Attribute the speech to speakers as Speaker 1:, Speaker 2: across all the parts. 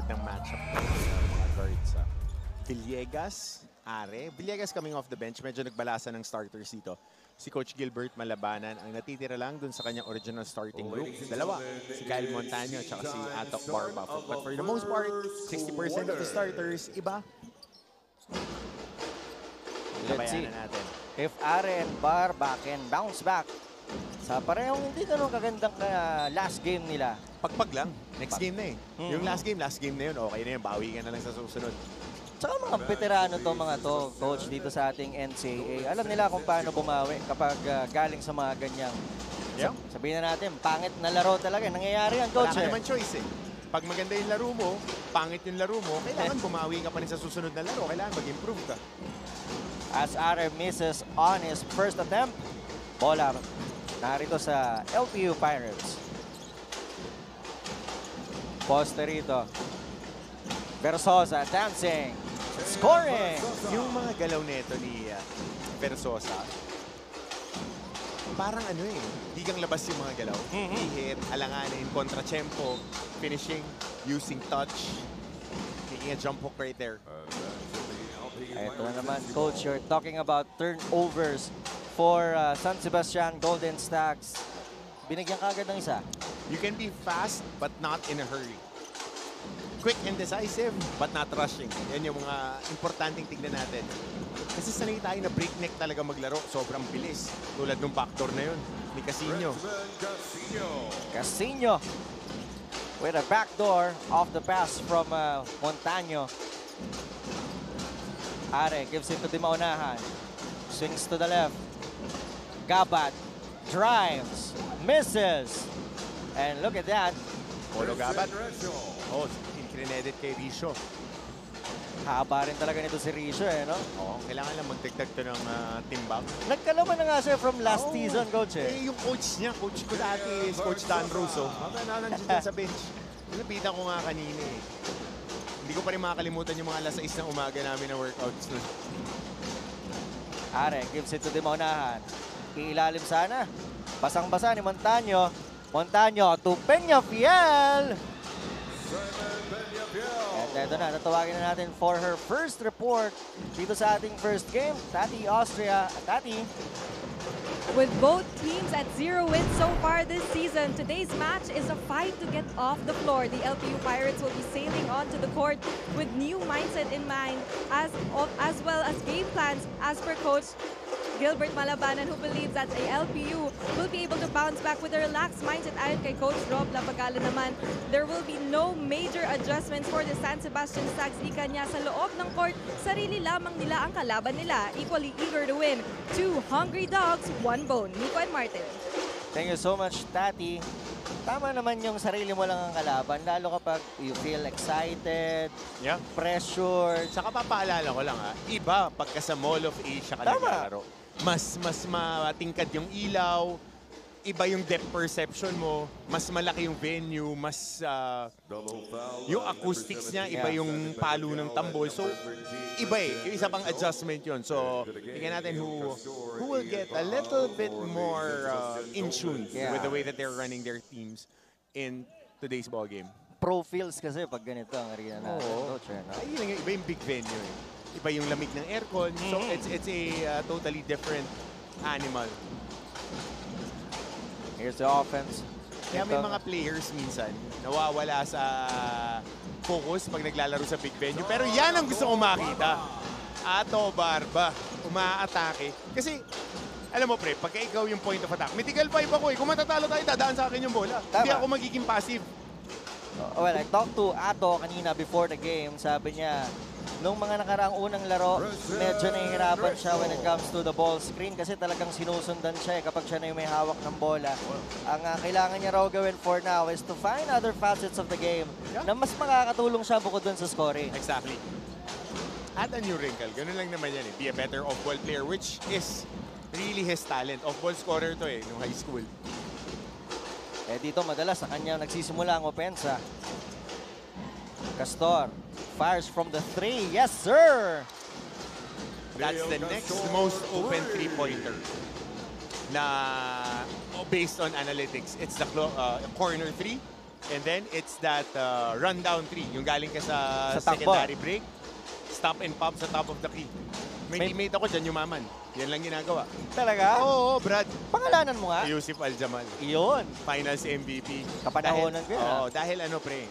Speaker 1: magandang matchup mga guards. Villegas, Are. Villegas coming off the bench. Medyo nagbalasan ng starters dito. Si Coach Gilbert Malabanan. Ang natitira lang dun sa kanyang original starting group. Dalawa. Si Kyle Montaño at si Atok Barba. But for the most part, 60% of the starters, iba.
Speaker 2: Let's see
Speaker 1: natin.
Speaker 2: if Are and Barba can bounce back sa parehong hindi ganun kagandang last game nila.
Speaker 1: Pagpag lang. Next game na eh. Yung last game na yun. Okay na yun. Bawi ka na lang sa susunod.
Speaker 2: Tsaka mga veterano to mga to, coach, dito sa ating NCAA. Alam nila kung paano bumawi kapag galing sa mga ganyang.
Speaker 1: Yeah.
Speaker 2: Sabihin na natin, pangit na laro talaga. Nangyayari yan, coach.
Speaker 1: Wala ka naman choice eh. Pag maganda yung laro mo, pangit yung laro mo, kailangan bumawi ka pa rin sa susunod na laro. Kailangan mag-improve ka.
Speaker 2: As Are misses on his first attempt, bola narito sa LPU Pirates. Poste rito. Versosa dancing, scoring!
Speaker 1: Yung mga galaw nito ni Versosa, parang ano eh, di kang labas yung mga galaw. Hit, alanganin, kontra-tempo, finishing, using touch, making a jump hook right there.
Speaker 2: Ito na naman, coach, you're talking about turnovers for San Sebastian Golden Stacks. Binigyan ka agad ng isa.
Speaker 1: You can be fast but not in a hurry. Quick and decisive but not rushing. Yan yung mga importanteng tignan natin. Kasi sanay tayo na breakneck talaga maglaro. Sobrang bilis. Tulad ng backdoor na yun ni Casino.
Speaker 2: Casino with a backdoor off the pass from Montaño. Are gives it to Di Maunahan. Swings to the left. Gabat drives, misses. And look at that.
Speaker 1: Polo Gabat. Oh, in-credit kay Risho.
Speaker 2: Haba rin talaga nito si Risho eh, no?
Speaker 1: Oo, kailangan lang magdagdag to ng timbang.
Speaker 2: Nagkalaman na nga siya from last season, coach eh.
Speaker 1: Yung coach niya, coach ko dati is Coach Dan Russo. Nandiyan dyan sa bench. Napitan ko nga kanina eh. Hindi ko pa rin makakalimutan yung mga alas 6 ng umaga namin na workouts nun.
Speaker 2: Are gives it to Di Maunahan. Iilalim sana. Basang-basa ni Montaño. Montaño to Peñafiel. At ito na, natawagin na natin for her first report dito sa ating first game. Tati Austria. Tati.
Speaker 3: With both teams at 0 wins so far this season, today's match is a fight to get off the floor. The LPU Pirates will be sailing onto the court with new mindset in mind as well as game plans as per Coach Gilbert Malabanan, who believes that the LPU will be able to bounce back with a relaxed mindset. Ayon kay Coach Rob Lapagala naman, there will be no major adjustments for the San Sebastian Stags. Ika niya, sa loob ng court, sarili lamang nila ang kalaban nila. Equally eager to win. 2 hungry dogs, 1 bone. Nico and Martin.
Speaker 2: Thank you so much, Tati. Tama naman yung sarili mo lang ang kalaban, lalo kapag you feel excited, pressured.
Speaker 1: Saka papaalala ko lang iba pagka sa Mall of Asia ka naglalaro. Mas matingkad yung ilaw, iba yung depth perception mo, mas malaki yung venue, mas yung acoustics niya, iba yung palo ng tambol. So, iba eh. Yung isa pang adjustment yun. So, tingnan natin who will get a little bit more in tune with the way that they're running their teams in today's ball game.
Speaker 2: Pro feels kasi pag ganito ang arena natin.
Speaker 1: Ayun, iba yung big venue eh. Iba yung lamig ng aircon. So, it's a totally different animal.
Speaker 2: Here's the offense.
Speaker 1: Kaya may mga players minsan nawawala sa focus pag naglalaro sa big venue. Pero yan ang gusto kong makita. Ato Barba, umaatake. Kasi, alam mo pre, pagka ikaw yung point of attack, mythical 5 ako eh. Kung matatalo tayo, dadaan sa akin yung bola. Hindi ako magiging passive.
Speaker 2: Well, I talked to Ato kanina before the game. Sabi niya, nung mga nakaraang unang laro, medyo nahihirapan siya when it comes to the ball screen kasi talagang sinusundan siya kapag siya na yung may hawak ng bola. Ang kailangan niya raw gawin for now is to find other facets of the game na mas makakatulong siya bukod dun sa scoring.
Speaker 1: Exactly. Add a new wrinkle. Ganun lang naman yan eh. Be a better off-ball player, which is really his talent. Off-ball scorer to eh, nung high school.
Speaker 2: Eh dito madalas sa kanya nagsisimula ang opensa. Castor fires from the 3. Yes, sir!
Speaker 1: That's the next most open three-pointer na based on analytics. It's the corner 3 And then, it's that rundown 3. Yung galing ka sa
Speaker 2: Sa takbo.
Speaker 1: secondary break. Stop and pop sa top of the key. May teammate ako dyan, yumaman. Yan lang ginagawa.
Speaker 2: Talaga?
Speaker 1: Oo, Brad.
Speaker 2: Pangalanan mo nga?
Speaker 1: Yusuf Aljamal.
Speaker 2: Iyon.
Speaker 1: Finals MVP.
Speaker 2: Kapanahonan ko yun,
Speaker 1: Oo, dahil ano pre,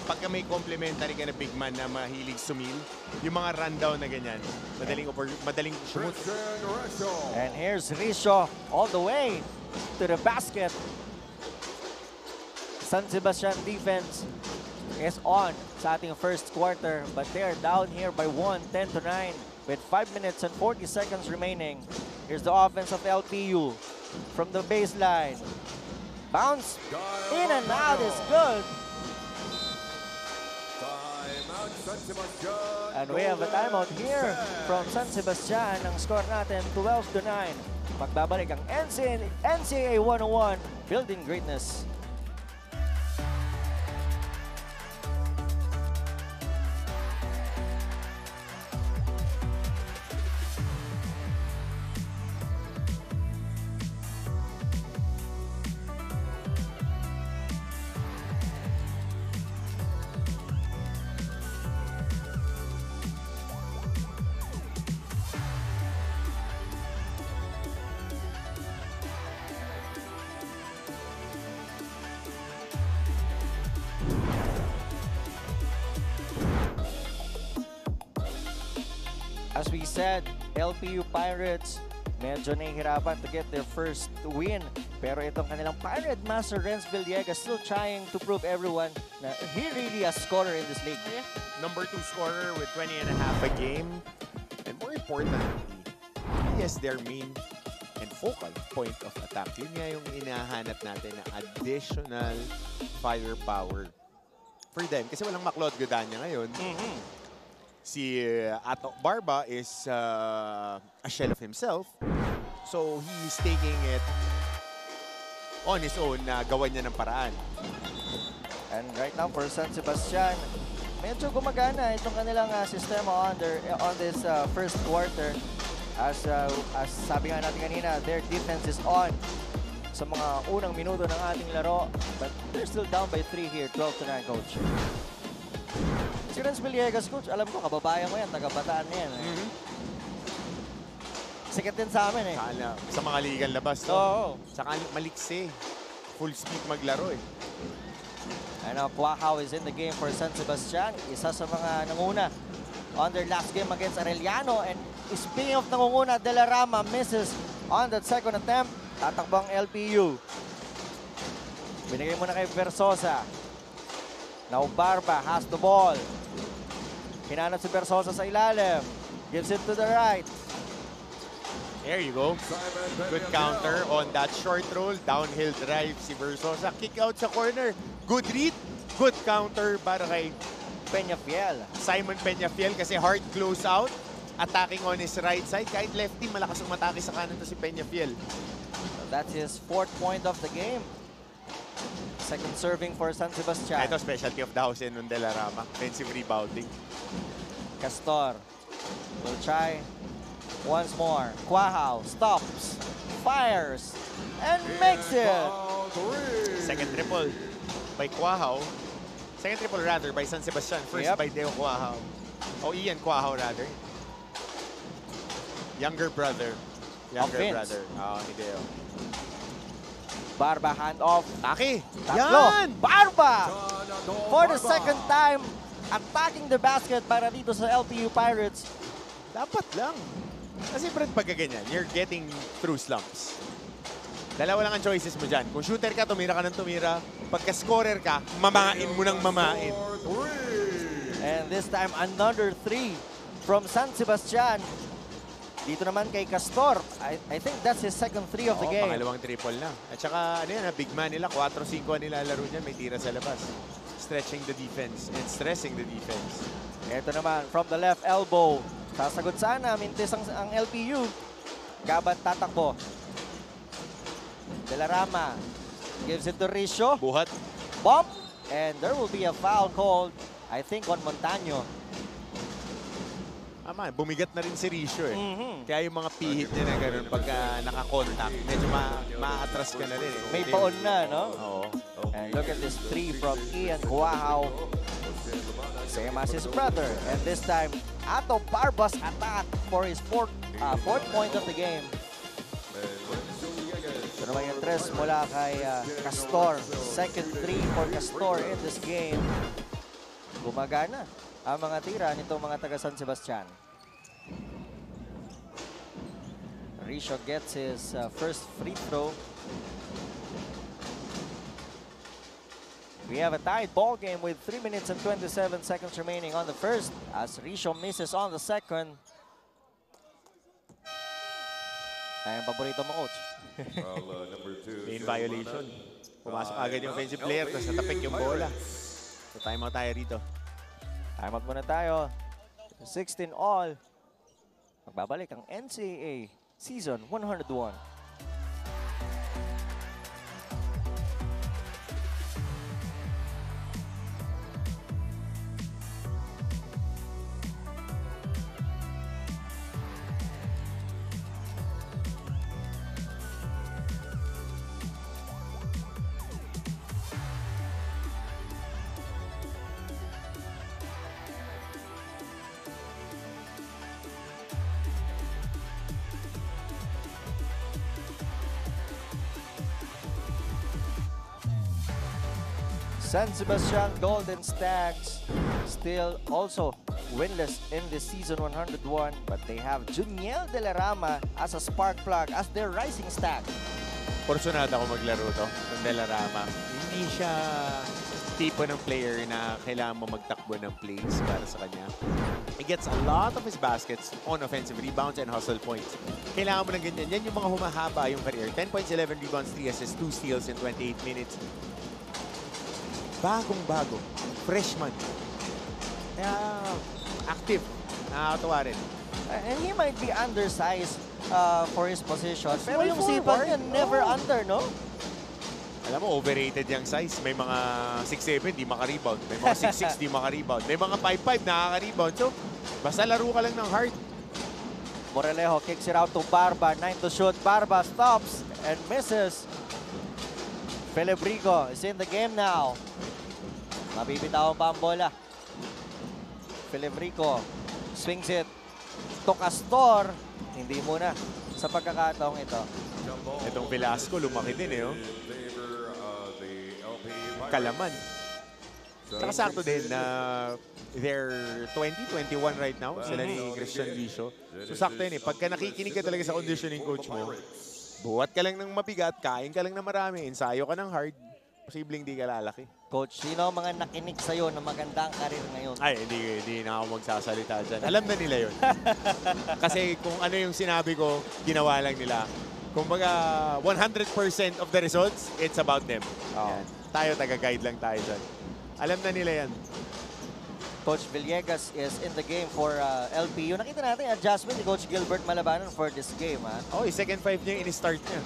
Speaker 1: pagka may complimentary ka na big man na mahilig sumil, yung mga rundown na ganyan, madaling shoot.
Speaker 2: And here's Risho all the way to the basket. San Sebastian defense is on sa ating first quarter, but they're down here by 1, 10-9 with 5 minutes and 40 seconds remaining. Here's the offense of LPU from the baseline. Bounce in and out is good. And we have a timeout here from San Sebastian. Ang score natin 12-9. Magbabalik ang NCAA 101, Building Greatness. As we said, LPU Pirates medyo nahihirapan to get their first win. Pero itong kanilang Pirate Master Renz Villegas still trying to prove everyone na he really a scorer in this league.
Speaker 1: Number 2 scorer with 20 and a half a game. And more importantly, he is their main and focal point of attack. Yun nga yung inahanap natin na additional firepower for them. Kasi walang McLeod Godanya ngayon. Si Ato Barba is a shell of himself. So he's taking it on his own na gawan niya ng paraan.
Speaker 2: And right now for San Sebastian, medyo gumagana itong kanilang sistema on this first quarter. As sabi nga natin kanina, their defense is on sa mga unang minuto ng ating laro. But they're still down by 3 here, 12-9, coach. Si Renz Villegas, coach, alam ko, kababayan ko yan, taga-Bataan na yan. Sikat din sa amin eh.
Speaker 1: Sa mga ligang labas, no?
Speaker 2: Oo.
Speaker 1: Saka maliksi. Full speed maglaro eh.
Speaker 2: And Quahao is in the game for San Sebastian. Isa sa mga nanguna on their last game against Arellano. And speaking of nangunguna, De La Rama misses on that second attempt. Tatakbang LPU. Binigay mo na kay Versosa. Now Barba has the ball. Hinanap si Versosa sa ilalim. Gives it to the right.
Speaker 1: There you go. Good counter on that short roll. Downhill drive si Versosa. Kick out sa corner. Good read. Good counter para kay
Speaker 2: Peñafiel.
Speaker 1: Simon Peñafiel kasi hard close out. Attacking on his right side. Kahit lefty, malakas ang matake sa kanan to si Peñafiel.
Speaker 2: That's his 4th point of the game. Second serving for San Sebastian.
Speaker 1: Ito specialty of the house in De La Rama. Offensive rebounding.
Speaker 2: Castor will try once more. Quahao stops, fires, and makes it.
Speaker 1: Second triple by Quahao. Second triple rather by San Sebastian. First by Deo Quahao. Oh, Ian Quahao rather. Younger brother. Brother. Ni Deo.
Speaker 2: Barba handoff.
Speaker 1: Taki!
Speaker 2: Tatlo.
Speaker 1: Yan!
Speaker 2: Barba! For the second time, attacking the basket para dito sa LPU Pirates.
Speaker 1: Dapat lang. Kasi Brad, pagka ganyan, you're getting through slumps. Dalawa lang ang choices mo dyan. Kung shooter ka, tumira ka ng tumira. Pagka scorer ka, mamain mo ng mamain.
Speaker 2: And this time, another 3 from San Sebastian. Dito naman kay Castor. I think that's his second 3 of the game.
Speaker 1: Pangalawang triple na. At saka, ano yan, big man nila, 4-5 nilalaro niyan, may tira sa labas. Stretching the defense and stressing the defense.
Speaker 2: Ito naman, from the left elbow. Sasagot sana, mintis ang LPU. Gabat tatakbo. De La Rama gives it to Risho.
Speaker 1: Buhat.
Speaker 2: Bump. And there will be a foul called, I think, on Montaño.
Speaker 1: Bumigat na rin si Risho eh. Kaya yung mga pihit niya na gano'n pagka nakakontact, medyo ma-atras ka na rin eh.
Speaker 2: May paon na, no?
Speaker 1: Oo.
Speaker 2: And look at this 3 from Ian Kuahao. Same as his brother. And this time, Ato Barbas attack for his fourth point of the game. Ito naman yung 3 mula kay Castor. Second 3 for Castor in this game. Gumagana ang mga tira nitong mga taga San Sebastian. Risho gets his first free throw. We have a tied ball game with 3 minutes and 27 seconds remaining on the first as Risho misses on the second. Ay, ang paborito mo, coach.
Speaker 1: Main violation. Pumasok agad yung offensive player, tapos natapik yung bola. So timeout tayo rito.
Speaker 2: Timeout muna tayo. 16 all. Magbabalik ang NCAA Season 101. San Sebastian Golden Stags still also winless in this season 101, but they have Juniel De La Rama as a spark plug as their rising stag.
Speaker 1: Porsyonado ako maglaro to, ng De La Rama. Hindi siya tipo ng player na kailangan mo magtakbo ng plays para sa kanya. He gets a lot of his baskets on offensive rebounds and hustle points. Kailangan mo ng ganyan. Yan yung mga humahaba yung career. 10 points, 11 rebounds, 3 assists, 2 steals in 28 minutes. Bagong-bago. Freshman. Kaya active. Nakakatawa rin.
Speaker 2: And he might be undersized for his position. Pero yung sipag niya, never under, no?
Speaker 1: Alam mo, overrated yung size. May mga 6'7", di maka-rebound. May mga 6'6", di maka-rebound. May mga 5'5", nakaka-rebound. So, basta laro ka lang ng hard.
Speaker 2: Morelejo kicks it out to Barba. 9 to shoot. Barba stops and misses. Felebrico is in the game now. Mabibitawan pa ang bola. Felebrico swings it to Castor. Hindi muna sa pagkakataong ito.
Speaker 1: Itong Velasco, lumaki din eh. Oh. Kalaman. Saka sakto din na they're 20, 21 right now. Sila ni Christian Risho. So sakto yun eh. Pagka nakikinig ka talaga sa conditioning coach mo, buhat ka lang ng mabigat, kain ka lang ng marami, ensayo ka ng hard, posibleng di ka lalaki.
Speaker 2: Coach, sino ang mga nakinig sa'yo na magandang karir ngayon?
Speaker 1: Ay, hindi na ako magsasalita dyan. Alam na nila yun. Kasi kung ano yung sinabi ko, ginawa lang nila. Kung baga, 100% of the results, it's about them. Yan. Tayo, taga-guide lang tayo dyan. Alam na nila yan.
Speaker 2: Coach Villegas is in the game for LPU. Nakita natin yung adjustment ni Coach Gilbert Malabanan for this game.
Speaker 1: Oh, yung second 5 niya, in-start niya.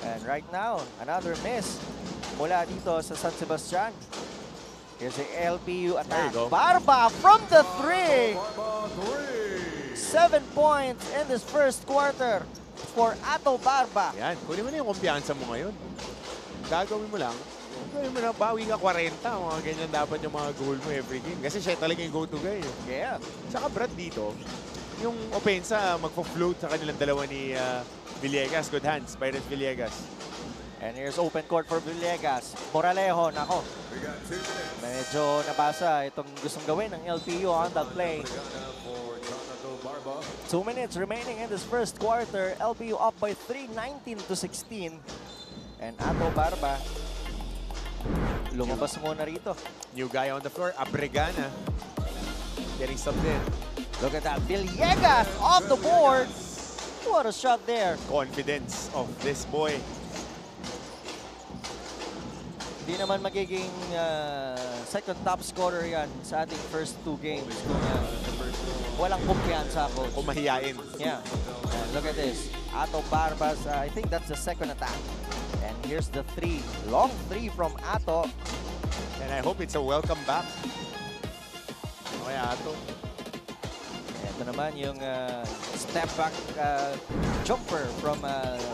Speaker 2: And right now, another miss mula dito sa San Sebastian. Here's the LPU attack. Barba from the 3. 7 points in this first quarter for Ato Barba.
Speaker 1: Yan, kunin mo na yung kumpiyansa mo ngayon. Gagawin mo lang. Gawin mo na, bawi ka 40. Mga ganyan dapat yung mga goal mo every game. Kasi siya talaga yung go-to guy.
Speaker 2: Yeah.
Speaker 1: Saka Brad dito, yung opensa magpo-float sa kanilang dalawa ni Villegas. Good hands, Byron Villegas.
Speaker 2: And here's open court for Villegas. Moralejo, nako. Medyo nabasa itong gustong gawin ng LPU on that play. 2 minutes remaining in this first quarter. LPU up by 3, 19-16. And Ato Barba, lumabas muna rito.
Speaker 1: New guy on the floor, Abregana. Getting subbed in.
Speaker 2: Look at that. Villegas off the board. What a shot there.
Speaker 1: Confidence of this boy.
Speaker 2: Hindi naman magiging second top scorer yan sa ating first 2 games kung walang kumpiyansa, coach.
Speaker 1: Kung mahiyain.
Speaker 2: Yeah. And look at this. Ato Barbas, I think that's the second attack. And here's the 3. Long 3 from Ato.
Speaker 1: And I hope it's a welcome back. Okay, Ato.
Speaker 2: Ito naman yung step back jumper from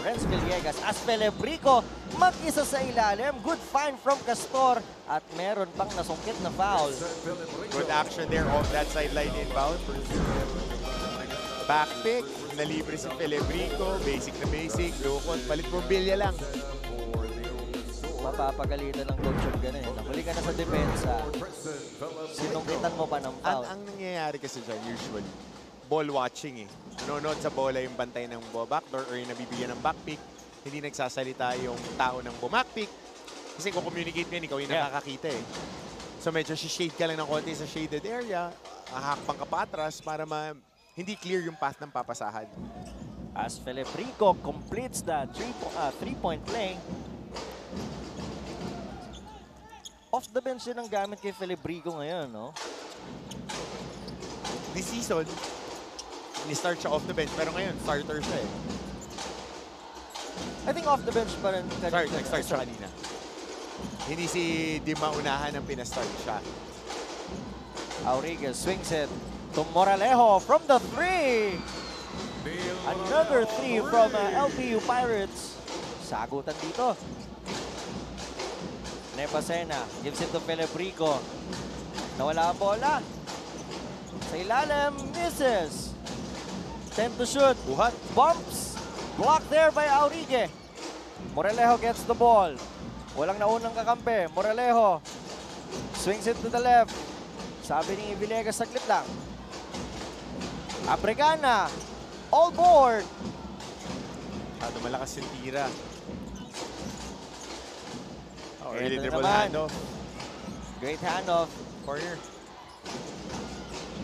Speaker 2: Renz Villegas as Felebrico mag-isa sa ilalim. Good find from Castor at meron pang nasungkit na foul.
Speaker 1: Good action there off that sideline inbound. Backpick, nalibre si Felebrico. Basic na basic. Lukot, palit Mobilia lang.
Speaker 2: Mapapagalitan ng coach yung gano'n. Nakuli ka na sa depensa. Sinungkitan mo pa ng foul.
Speaker 1: Ang nangyayari kasi dyan, usually, ball watching eh. Nanonood sa bola yung bantay ng backdoor or yung nabibigyan ng backpick. Hindi nagsasalita yung tao ng bumakpick. Kasi kung communicate mo yan, ikaw yung nakakakita eh. So medyo shade ka lang ng konti sa shaded area, ahakbang ka pa atras para hindi clear yung path ng papasahan.
Speaker 2: As Felebrico completes the three-point play. Off the bench din ang gamit kay Felebrico ngayon, no?
Speaker 1: This season, ni-start siya off the bench, pero ngayon, starter siya eh.
Speaker 2: I think off the bench pa rin.
Speaker 1: Nag-start siya kanina. Hindi si Dima unahan ang pinastart siya.
Speaker 2: Auriga swings it to Moralejo from the three. Another three from LPU Pirates. Sagutan dito. Nepasena gives it to Felebrico. Nawala ang bola. Sa ilalim, misses. 10 to shoot.
Speaker 1: Buhat.
Speaker 2: Bumps. Blocked there by Auriga. Moralejo gets the ball. Walang naunang kakampi. Moralejo swings it to the left. Sabi ni Villegas, saglit lang. Abregana. All board.
Speaker 1: Malakas yung tira. Early
Speaker 2: Ito
Speaker 1: dribble
Speaker 2: naman.
Speaker 1: handoff.
Speaker 2: Great handoff.
Speaker 1: Corner.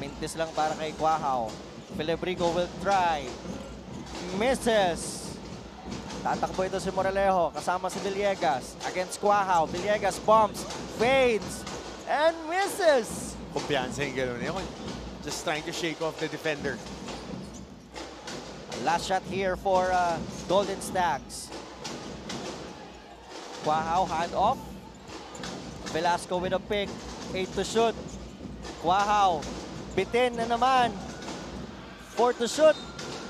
Speaker 2: Mintis lang para kay Quahao. Felebrico will try. Misses. Tatakbo ito si Moralejo kasama si Villegas against Quahao. Villegas bumps, fades, and misses.
Speaker 1: Kumpiyansa yung gano'n. Just trying to shake off the defender.
Speaker 2: Last shot here for Golden Stacks. Quahao hand off. Velasco with a pick. 8 to shoot. Quahao. Bitin na naman. 4 to shoot.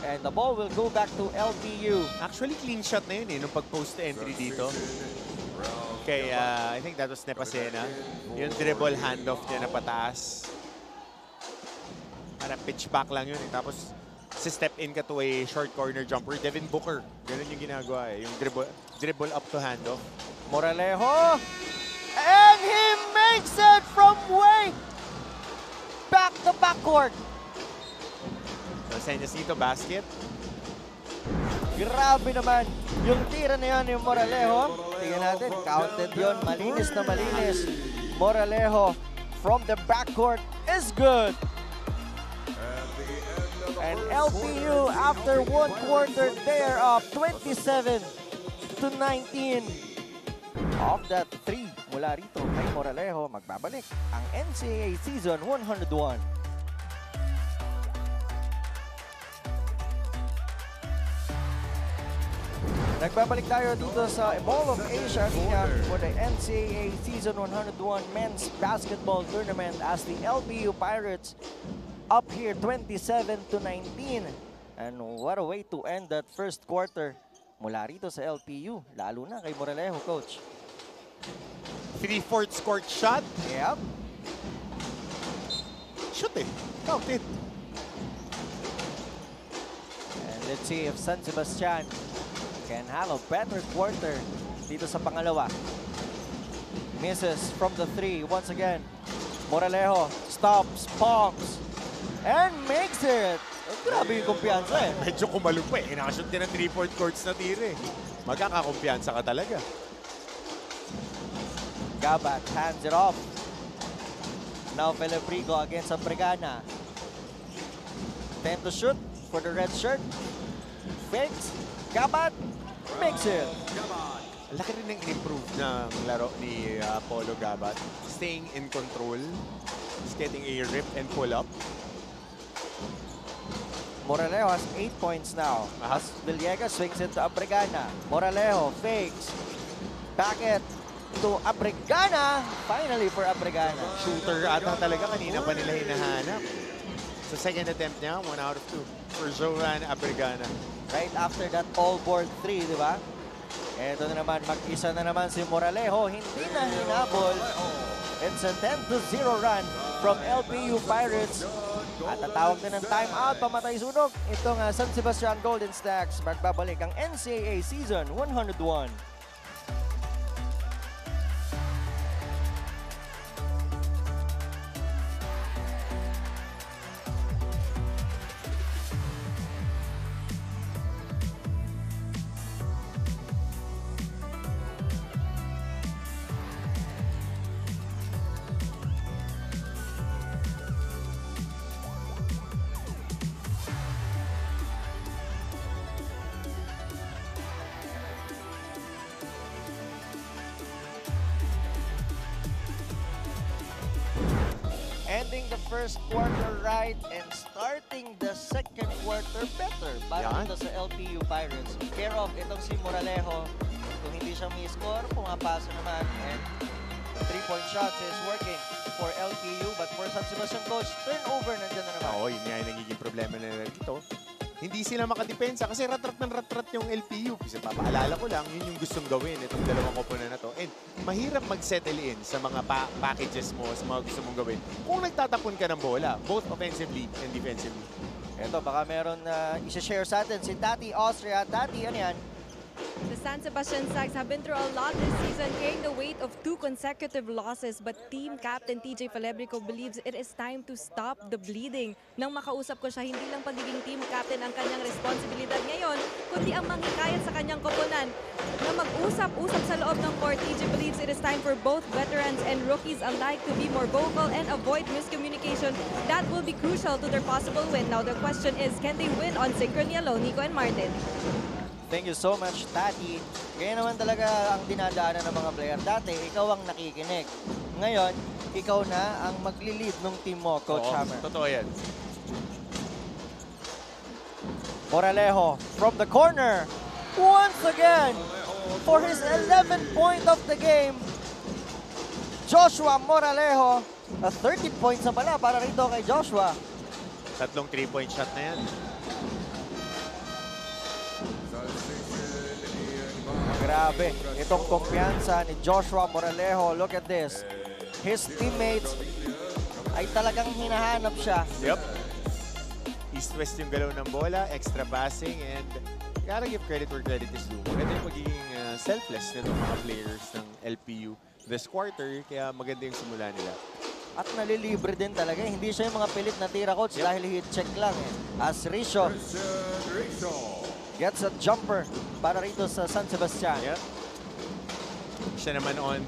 Speaker 2: And the ball will go back to LPU.
Speaker 1: Actually, clean shot na yun eh, nung pag-post entry dito. Okay, I think that was Nepasena. Yung dribble handoff niya na pataas. Parang pitch back lang yun eh. Tapos, si-step in ka to a short corner jumper. Devin Booker. Ganun yung ginagawa eh. Yung dribble up to handoff.
Speaker 2: Moralejo. And he makes it from way back to backcourt.
Speaker 1: So, senyas dito, basket.
Speaker 2: Grabe naman. Yung tira na yun yung Moralejo. Tingnan natin, counted yun. Malinis na malinis. Moralejo from the backcourt is good. And LPU, after one quarter, they are up 27 to 19. Off that three mula rito kay Moralejo, magbabalik ang NCAA Season 101. Nagbabalik tayo dito sa Mall of Asia Arena for the NCAA Season 101 Men's Basketball Tournament as the LPU Pirates up here 27 to 19. And what a way to end that first quarter mula rito sa LPU, lalo na kay Moralejo, Coach.
Speaker 1: 3/4 court shot.
Speaker 2: Yep.
Speaker 1: Shoot eh. Count it.
Speaker 2: And let's see if San Sebastian can have a better quarter dito sa pangalawa. Misses from the three once again. Moralejo stops, pumps, and makes it. Oh, grabe yung kumpiyansa eh.
Speaker 1: Medyo kumalo pa eh. Nakashoot din ng 3/4 courts na tira eh. Magkakakumpiyansa ka talaga.
Speaker 2: Gabat hands it off. Now Felebrico against Abregana. 10 to shoot for the red shirt. Fakes. Gabat makes it.
Speaker 1: Laki rin ng improve ng laro ni Polo Gabat. Staying in control. He's getting a rip and pull up.
Speaker 2: Moralejo has 8 points now. As Villegas swings it to Abregana. Moralejo fakes. Back it to Abregana. Finally for Abregana.
Speaker 1: Shooter ata talaga. Kanina pa nila hinahanap. Sa second attempt niya, 1 out of 2 for Jovan Abregana.
Speaker 2: right after that all-board 3, di ba? Ito na naman, mag-isa na naman si Moralejo. Hindi na hinabol. It's a 10-0 run from LPU Pirates. At tatawag na ng timeout, pamatay sunog. Ito nga, San Sebastian Golden Stacks. Magbabalik ang NCAA Season 101. Ending the first quarter right and starting the second quarter better para
Speaker 1: Yan.
Speaker 2: dito sa LPU Pirates. Care of itong si Moralejo. Kung hindi siya may score, pumapasa naman. And the 3-point shots is working for LPU. But for San Sebastian coach, turnover nandiyan na naman.
Speaker 1: Oo, yun nga yung nagiging problema na dito. Hindi sila makadepensa kasi ratrat ng ratrat yung LPU. Kasi papaalala ko lang, yun yung gustong gawin itong dalawang koponan na to. And mahirap mag-settle in sa mga packages mo, sa mga gusto mong gawin. Kung nagtatapon ka ng bola, both offensively and defensively.
Speaker 2: Ito, baka meron na isa-share sa atin si Tati Austria. Tati, ano yan?
Speaker 3: The San Sebastian Sags have been through a lot this season, carrying the weight of 2 consecutive losses. But team captain TJ Falebrico believes it is time to stop the bleeding. Nang makausap ko siya, hindi lang pagiging team captain ang kanyang responsibilidad ngayon, kundi ang manghikayat sa kanyang koponan. Na mag-usap-usap sa loob ng court, TJ believes it is time for both veterans and rookies alike to be more vocal and avoid miscommunication. That will be crucial to their possible win. Now the question is, can they win on synchrony alone, Nico and Martin?
Speaker 2: Thank you so much, Tati. Kaya naman talaga ang dinadaanan ng mga player. Dati, ikaw ang nakikinig. Ngayon, ikaw na ang magli-lead ng team mo, Coach Hammer.
Speaker 1: Totoo yan.
Speaker 2: Moralejo from the corner. Once again, for his 11th point of the game, Joshua Moralejo. 30 points na pala para rito kay Joshua.
Speaker 1: Tatlong 3-point shot na yan.
Speaker 2: Grabe, itong kumpiyansa ni Joshua Moralejo. Look at this. His teammates ay talagang hinahanap siya.
Speaker 1: Yep. East-west yung galaw ng bola, extra passing, and gotta give credit where credit is due. Maganda yung magiging selfless nitong mga players ng LPU this quarter, kaya maganda yung simula nila.
Speaker 2: At nalilibre din talaga. Hindi siya yung mga pilit na tira, Coach, dahil hit check lang. As Richo gets a jumper para rito sa San Sebastian.
Speaker 1: Yep. Siya naman on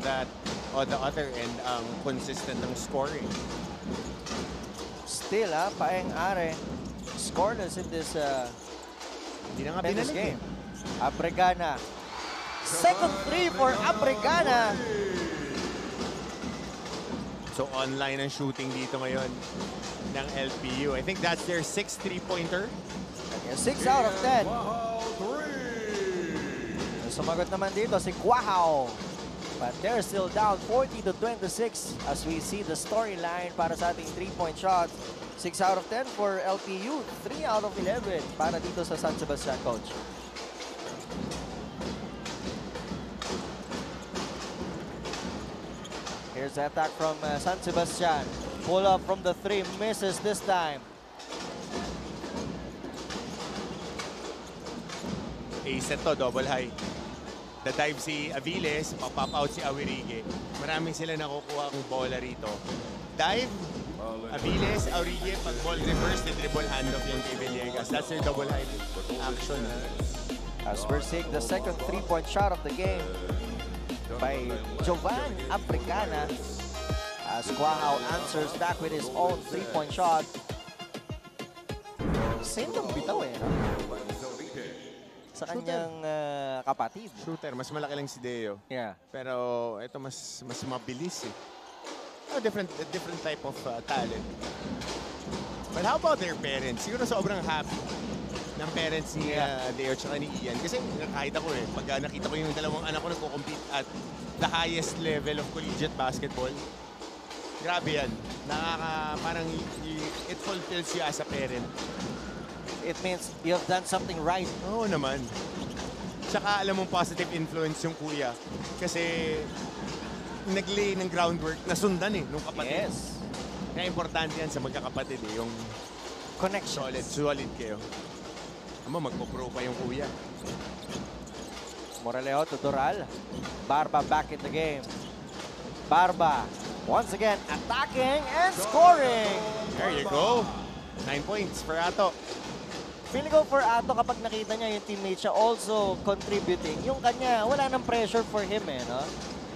Speaker 1: the other end ang consistent ng scoring.
Speaker 2: Still, Paeng-Are scoreless in this
Speaker 1: Hindi na nga
Speaker 2: tennis
Speaker 1: binalik
Speaker 2: game. Abregana. Second three for Abregana.
Speaker 1: So online ang shooting dito ngayon ng LPU. I think that's their 6th three-pointer.
Speaker 2: 6 out of 10. Sumagot naman dito si Guahao. But they're still down 40-26 as we see the storyline para sa ating 3-point shots. 6 out of 10 for LPU. 3 out of 11 para dito sa San Sebastian, Coach. Here's the attack from San Sebastian. Pull up from the 3. Misses this time.
Speaker 1: Ace to, double high. The dive si Aviles, pop out si Awirige. Maraming sila nakukuha ang bola rito. Dive, Aviles, Awirige, pag ball reverse, the dribble handoff yung kay Villegas. That's their double high action.
Speaker 2: As we're seeing the second 3-point shot of the game by Jovan Abregana. As Guahao answers back with his own 3-point shot. Same ng bitaw sa kanyang kapatid.
Speaker 1: Shooter, mas malaki lang si Deo.
Speaker 2: Yeah.
Speaker 1: Pero ito mas mabilis eh. Different type of talent. But how about their parents? Siguro sobrang happy ng parents ni Deo at ni Ian. Kasi kahit ako pag nakita ko yung dalawang anak ko nagko-compete at the highest level of collegiate basketball, grabe yan. Parang it fulfills you as a parent.
Speaker 2: it means you have done something right.
Speaker 1: Oo naman. Tsaka alam mong positive influence yung kuya. Kasi nag-lay ng groundwork na sundan nung kapatid.
Speaker 2: Yes.
Speaker 1: Kaya importante yan sa magkakapatid yung
Speaker 2: Connection.
Speaker 1: solid kayo. Ama, magpo-pro pa yung kuya.
Speaker 2: Moreleo to Doral. Barba back in the game. Barba, once again, attacking and scoring.
Speaker 1: There you go. 9 points for Ato.
Speaker 2: Feeling ko for Ato kapag nakita niya yung teammate siya also contributing. Yung kanya, wala nang pressure for him no?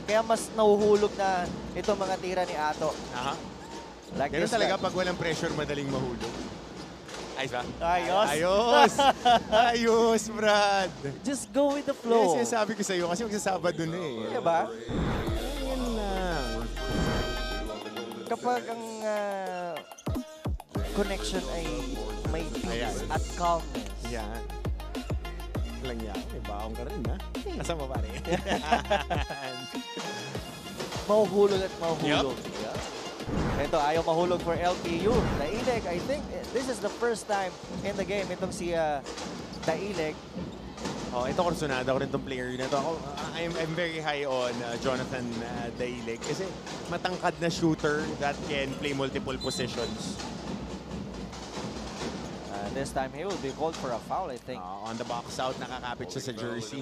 Speaker 2: Kaya mas nahuhulog na itong mga tira ni Ato.
Speaker 1: Aha.
Speaker 2: Like
Speaker 1: Ganun
Speaker 2: this
Speaker 1: talaga
Speaker 2: guy.
Speaker 1: pag walang pressure, madaling mahulog. Ayos ba?
Speaker 2: Ayos.
Speaker 1: Ayos! Ayos, Brad!
Speaker 2: Just go with the flow.
Speaker 1: Yes, sabi ko sa'yo kasi magsasabado na
Speaker 2: Diba?
Speaker 1: Yan lang.
Speaker 2: Kapag ang connection ay may peace
Speaker 1: Ayan.
Speaker 2: at calmness.
Speaker 1: Yan. Lang yan. May baong ka rin, ha? Kasama pa rin.
Speaker 2: Mahuhulog at mahuhulog. Yeah. Ito, ayaw mahulog for LPU. Daileg, I think this is the first time in the game itong si Daileg.
Speaker 1: Oh, ito kursunada ko rin itong player na ito. I'm very high on Jonathan Daileg kasi matangkad na shooter that can play multiple positions.
Speaker 2: This time he will be called for a foul, I think.
Speaker 1: On the box out, nakakapit siya sa jersey.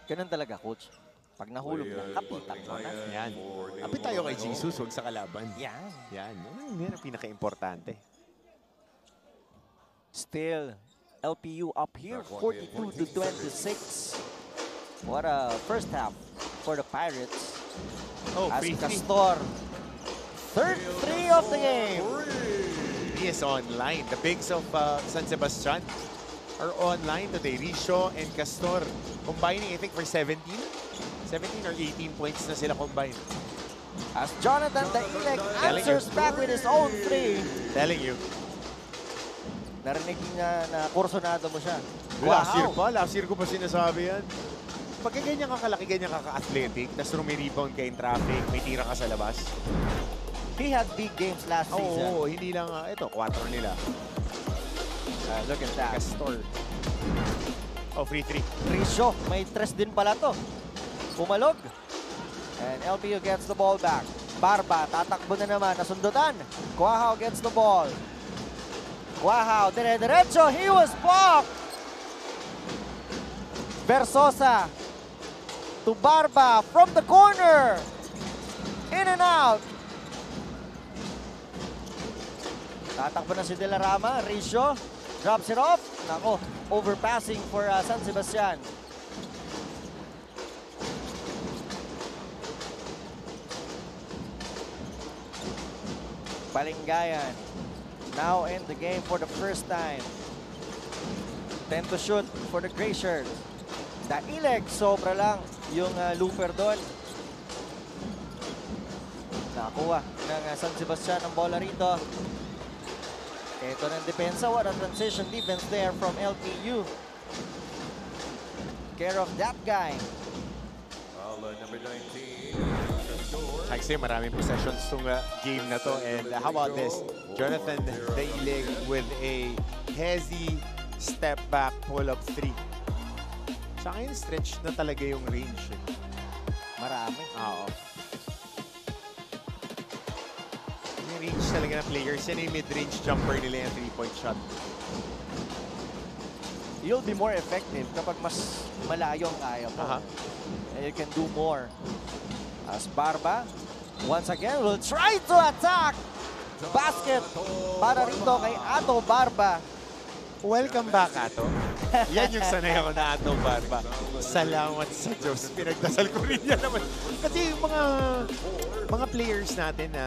Speaker 2: Ganun talaga, coach. Pag nahulog na, kapitan mo na.
Speaker 1: Yan. Kapit tayo kay Jesus, huwag sa kalaban.
Speaker 2: Yan.
Speaker 1: Yan. Yan ang pinaka-importante.
Speaker 2: Still, LPU up here, 42-26. What a first half for the Pirates.
Speaker 1: Oh,
Speaker 2: As
Speaker 1: free throw.
Speaker 2: Castor, third three of the game.
Speaker 1: He is online. The bigs of San Sebastian are online today. Richo and Castor combining, I think, for 17 or 18 points na sila combined.
Speaker 2: As Jonathan Daileg answers back with his own three.
Speaker 1: Telling you.
Speaker 2: Narinig niya na kursonado mo siya.
Speaker 1: Last year ko pa sinasabi yan. Pagka ganyan ka kalaki, ganyan ka ka-athletic, tapos rumi-rebound ka in traffic, may tira ka sa labas.
Speaker 2: He had big games last season.
Speaker 1: Oo, hindi lang, ito, 4 nila.
Speaker 2: Look at that.
Speaker 1: Castor. Oh, free 3.
Speaker 2: Richo, may tres din pala to. Pumalog. And LPU gets the ball back. Barba, tatakbo na naman, nasundutan. Quahao gets the ball. Quahao, dire-diretso, he was blocked. Versosa to Barba from the corner. In and out. Tatakbo na si De La Rama. Richo drops it off. Nako, overpassing for San Sebastian. Palingayan now in the game for the first time. 10 to shoot for the gray shirt. Daileg, sobra lang yung looper doon. Nakakuha ng San Sebastian ang bola rito. Ito ng depensa. What a transition defense there from LPU. Care of that guy.
Speaker 4: Number 19.
Speaker 1: Actually, maraming possessions tong game na to. And how about this? Jonathan Daileg with a heavy step back pull-up 3. Sa akin, stretch na talaga yung range.
Speaker 2: Marami.
Speaker 1: Oo. Yung range talaga ng players. Yan yung mid-range jumper nila yung 3-point shot.
Speaker 2: You'll be more effective kapag mas malayo ang kaya mo. And you can do more. As Barba, once again, will try to attack. Basket para rito kay Ato Barba.
Speaker 1: Welcome back, Ato. Yan yung sanay ako na Ato Barba. Salamat sa Diyos. Pinagdasal ko rin yan naman. Kasi yung mga players natin na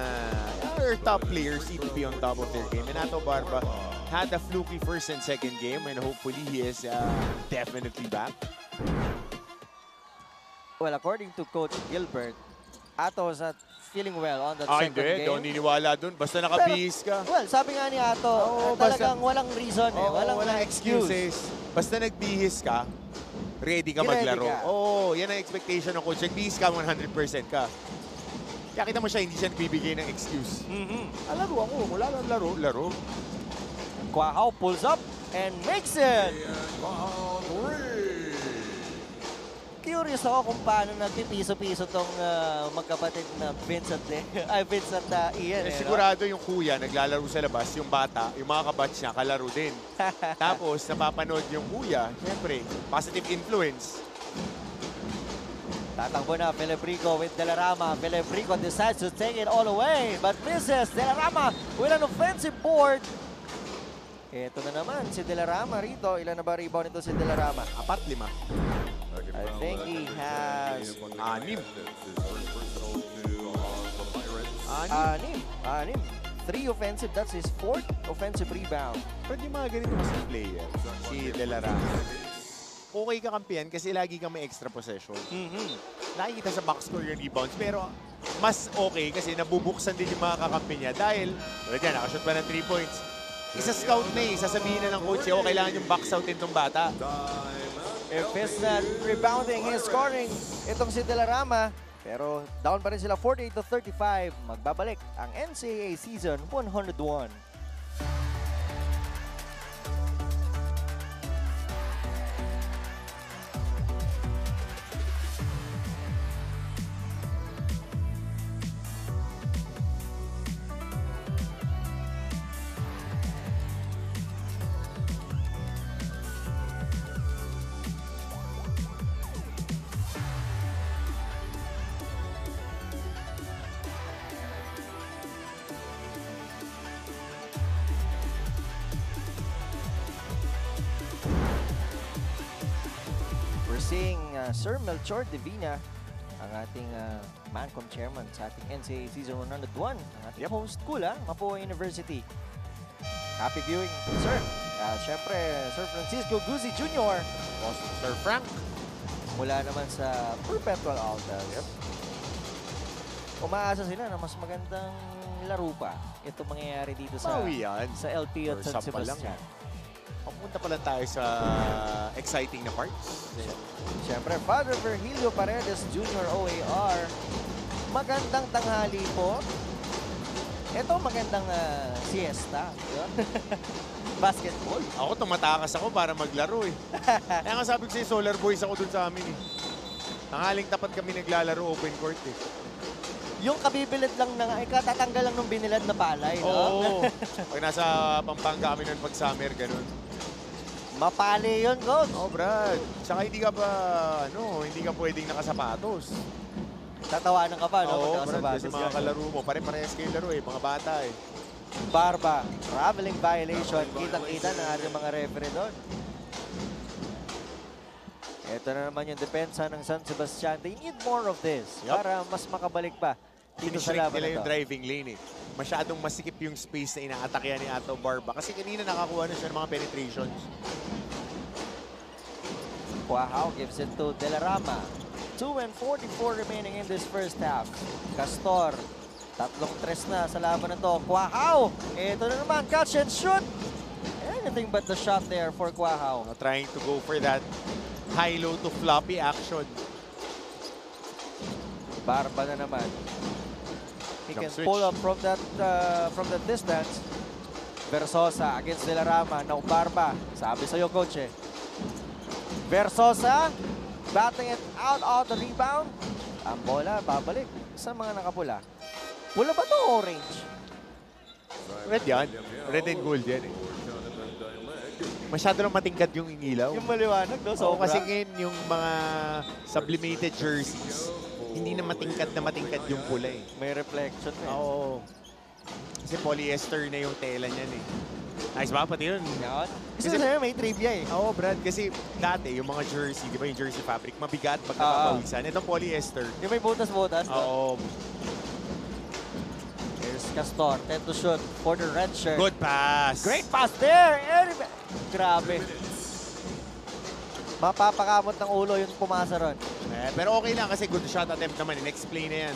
Speaker 1: our top players need to be on top of their game. And Ato Barba had a fluky first and second game and hopefully he is definitely back.
Speaker 2: Well, according to Coach Gilbert, Ato was not feeling well on that
Speaker 1: Ah,
Speaker 2: second
Speaker 1: hindi.
Speaker 2: game.
Speaker 1: Don't niniwala dun. Basta nakabihis ka.
Speaker 2: Well, sabi nga ni Ato, talagang walang reason walang excuse.
Speaker 1: Basta nagbihis ka, ready ka
Speaker 2: Ready
Speaker 1: maglaro.
Speaker 2: ka.
Speaker 1: Oo, yan ang expectation ng coach. Nagbihis ka, 100% ka. Kaya kita mo siya, hindi siya nagbibigay ng excuse. Laro ako, wala lang laro.
Speaker 2: Kwak Hao pulls up and makes it! Curious ako kung paano nagpipiso-piso tong magkapatid na Vincent Ian.
Speaker 1: Sigurado yung kuya, naglalaro sa labas, yung bata, yung mga kabatch niya, kalaro din. Tapos, napapanood yung kuya, syempre, positive influence.
Speaker 2: Tatakbo na Felebrico with Delarama. Felebrico decides to take it all away, but misses. Delarama with an offensive board. Ito na naman si Delarama rito. Ilan na ba rebound ito si Delarama?
Speaker 1: 4-5.
Speaker 2: I think he has
Speaker 1: 6.
Speaker 2: 3 offensive. That's his 4th offensive rebound.
Speaker 1: Pero yung mga ganito kasi player, si Delarama, okay kakampihan kasi lagi kang may extra possession. Nakikita sa box score yung rebounds, pero mas okay kasi nabubuksan din yung mga kakampi niya dahil, wala dyan, nakashoot pa ng 3 points. Isa-scout na eh, sasabihin na ng coach, kailangan yung box out itong bata.
Speaker 2: If it's not rebounding, he's scoring itong si Delarama. Pero down pa rin sila 48-35. Magbabalik ang NCAA Season 101. We're seeing Sir Melchor Divina, ang ating Mancom chairman sa ating NCAA Season 101, ang ating host Kula, Mapua University. Happy viewing, sir. Siyempre, Sir Francisco Guzzi Jr.
Speaker 1: Sir Frank.
Speaker 2: Mula naman sa Perpetual Altas. Umaasa sila na mas magandang laro pa. Ito mangyayari dito sa LPU at San
Speaker 1: First half pa lang.
Speaker 2: Sebastian.
Speaker 1: Papunta pa lang tayo sa exciting na parts.
Speaker 2: Siyempre, Father Virgilio Paredes Jr. OAR. Magandang tanghali po. Ito magandang siesta. Basketball.
Speaker 1: Ako tumatakas ako para maglaro eh. Kaya nga sabi ko sa'yo, Solar Boys ako dun sa amin eh. Tanghaling tapat kami naglalaro open court eh.
Speaker 2: Yung kabibilad lang na katatanggal lang ng binilad na palay, no?
Speaker 1: Oo. Pag nasa Pampanga kami nun pag summer, ganun.
Speaker 2: Mapali yun, coach.
Speaker 1: Oh, Brad. Tsaka hindi ka pwedeng nakasapatos.
Speaker 2: Tatawanan ka pa, no?
Speaker 1: Oo,
Speaker 2: Pagka
Speaker 1: Brad,
Speaker 2: sapatos
Speaker 1: kasi mga
Speaker 2: yan.
Speaker 1: kalaro mo, pare-parehas kayo laro eh, mga bata eh.
Speaker 2: Barba, traveling violation. Kitang-kita ng ating mga referee doon. Ito na naman yung depensa ng San Sebastian. They need more of this para mas makabalik pa dito sa
Speaker 1: Pinishrink
Speaker 2: laban
Speaker 1: nila
Speaker 2: na
Speaker 1: yung
Speaker 2: ito.
Speaker 1: driving lane eh. Masyadong masikip yung space na ina-attack yan ni Ato Barba. Kasi kanina nakakuha na siya ng mga penetrations.
Speaker 2: Kwahao gives it to Delarama. 2:44 remaining in this first half. Castor, tatlong tres na sa laban na to. Kwahao, ito na naman, catch and shoot. Anything but the shot there for Kwahao.
Speaker 1: Trying to go for that high-low to floppy action.
Speaker 2: Barba na naman. He
Speaker 1: Jump
Speaker 2: can
Speaker 1: switch.
Speaker 2: pull up from that distance. Versosa against Delarama. No, Barba. Sabi sa'yo, coach eh. Versosa, batting it out the rebound. Ang bola, babalik sa mga nakapula. Pula ba to o orange?
Speaker 1: Red yan. Red and gold yan eh. Masyado lang matingkad yung ilaw.
Speaker 2: Yung maliwanag, no?
Speaker 1: Oo,
Speaker 2: Sobra.
Speaker 1: kasi ngayon yung mga sublimated jerseys, hindi na matingkad yung pula eh.
Speaker 2: May reflection eh.
Speaker 1: Oo. Kasi polyester na yung tela niyan eh. Nice ba? Pati yun.
Speaker 2: Yan. Kasi
Speaker 1: Kasi-
Speaker 2: sa'yo may trivia eh.
Speaker 1: Oo, Brad. Kasi dati, yung mga jersey, di ba yung jersey fabric, mabigat pag
Speaker 2: Oo.
Speaker 1: napapawisan. Itong polyester.
Speaker 2: Yung may butas-butas. no?
Speaker 1: Oo.
Speaker 2: Here's Castor, 10 to shoot for the red shirt.
Speaker 1: Good pass.
Speaker 2: Great pass there! Grabe. Mapapakamot ng ulo yung pumasa ron.
Speaker 1: Pero okay lang kasi good shot attempt naman. Next play na yan.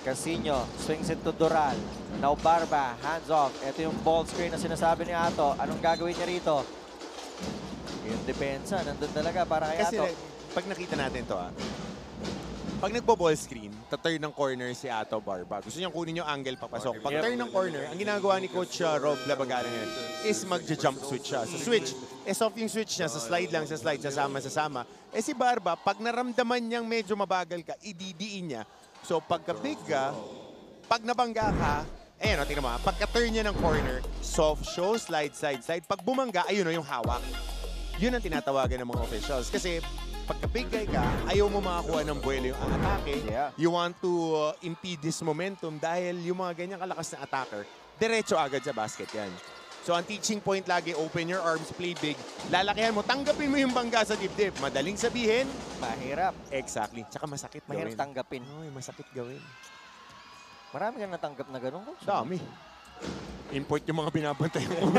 Speaker 2: Casino swings it to Doral. Now Barba, hands off. Ito yung ball screen na sinasabi ni Ato. Anong gagawin niya rito? Yung depensa, nandun talaga para kay
Speaker 1: Kasi
Speaker 2: Ato.
Speaker 1: pag nakita natin to Pag nagbo-ball screen, ta-turn ng corner si Ato Barba. Gusto niyang kunin yung angle papasok. Pag turn ng corner, ang ginagawa ni Coach Rob Labagana ngayon is mag-jump switch siya. Sa switch, soft yung switch niya, sa slide lang, sa slide, sasama. Si Barba, pag naramdaman niyang medyo mabagal ka, ididiin niya. So pagka-big ka, pag nabangga ka, ayun, tingnan mo, pagka-turn niya ng corner, soft show, slide. Pag bumangga, ayun yung hawak. Yun ang tinatawagan ng mga officials. Kasi pagka-big guy ka, ayaw mo makakuha ng buwelo yung atake.
Speaker 2: Yeah.
Speaker 1: You want to impede this momentum dahil yung mga ganyang kalakas na attacker, diretso agad sa basket yan. So ang teaching point lagi, open your arms, play big. Lalakihan mo, tanggapin mo yung bangga sa dibdib. Madaling sabihin.
Speaker 2: Mahirap.
Speaker 1: Exactly. Tsaka masakit
Speaker 2: Mahirap
Speaker 1: gawin.
Speaker 2: tanggapin.
Speaker 1: Oy, masakit gawin.
Speaker 2: Marami kang natanggap na ganun, Coach.
Speaker 1: Dami. Import yung mga binabantay mo.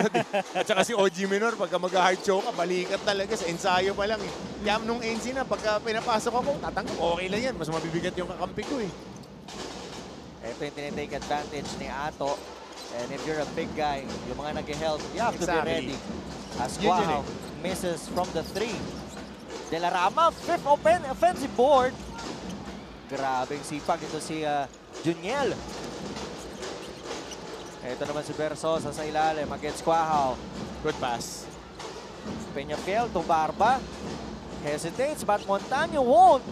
Speaker 1: At saka si OG Minor, pagka mag-hard show ka, balikat talaga sa ensayo pa lang. Kaya nung NC na, pagka pinapasok ako, tatanggap, okay lang yan. Mas mabibigat yung kakampi ko eh.
Speaker 2: Ito yung tinitake advantage ni Ato. And if you're a big guy, yung mga nag-help, you have to be ready. As Quahao misses from the 3. De La Rama, fifth offensive board. Grabing sipag ito si Juniel. Ito naman si Versosa sa ilalim against Quahao.
Speaker 1: Good pass.
Speaker 2: Peñafiel to Barba. Hesitates, but Montaño won't.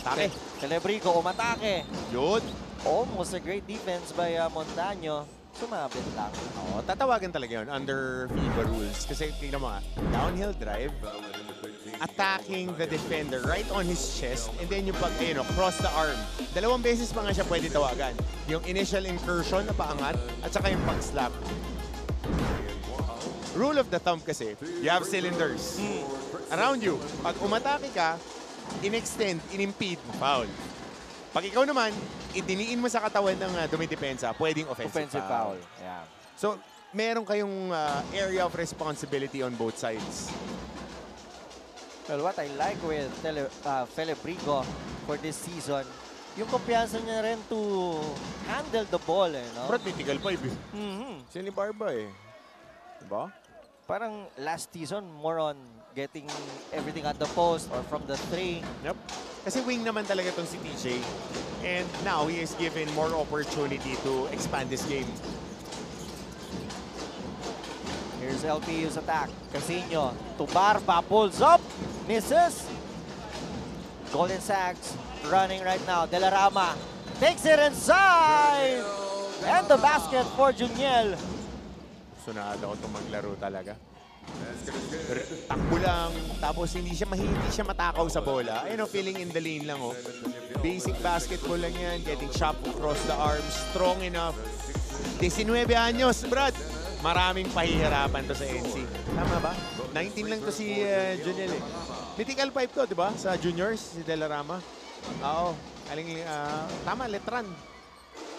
Speaker 1: Take.
Speaker 2: Celebrico umatake.
Speaker 1: Yun.
Speaker 2: Almost a great defense by Montaño. Sumabit lang.
Speaker 1: Oo, tatawagan talaga yun under FIBA rules. Kasi tingnan mo nga, downhill drive, attacking the defender right on his chest, and then yung pag, cross the arm. Dalawang beses pa nga siya pwede tawagan. Yung initial incursion na paangat, at saka yung pag-slap. Rule of the thumb kasi, you have cylinders around you. Pag umatake ka, in-extend, in-impede, foul. Pag ikaw naman, idiniin mo sa katawan ng dumidepensa, pwedeng offensive foul.
Speaker 2: Yeah.
Speaker 1: So, meron kayong area of responsibility on both sides.
Speaker 2: Well, what I like with Celebrico for this season, yung kumpiyansa niya rin to handle the ball, no?
Speaker 1: Brad, mythical 5 eh. Siya ni Barba eh. Diba?
Speaker 2: Parang last season, more on getting everything at the post or from the 3.
Speaker 1: Yep. Kasi wing naman talaga tong si TJ. And now, he is given more opportunity to expand this game.
Speaker 2: Here's LPU's attack. Casino to Barba, pulls up, misses. Golden Sachs running right now. De La Rama takes it inside. And the basket for Juniel.
Speaker 1: Sunado ko itong maglaro talaga. Takbo lang, tapos hindi siya matakaw sa bola. Ayun, feeling in the lane lang, oh. Basic basketball lang yan, getting shot across the arms, strong enough. 19 anyos, Brad. Maraming pahihirapan to sa NC. Tama ba? 19 lang to si Juniel eh. Mythical 5 to, di ba? Sa juniors, si De La Rama. Oo. Tama, Letran.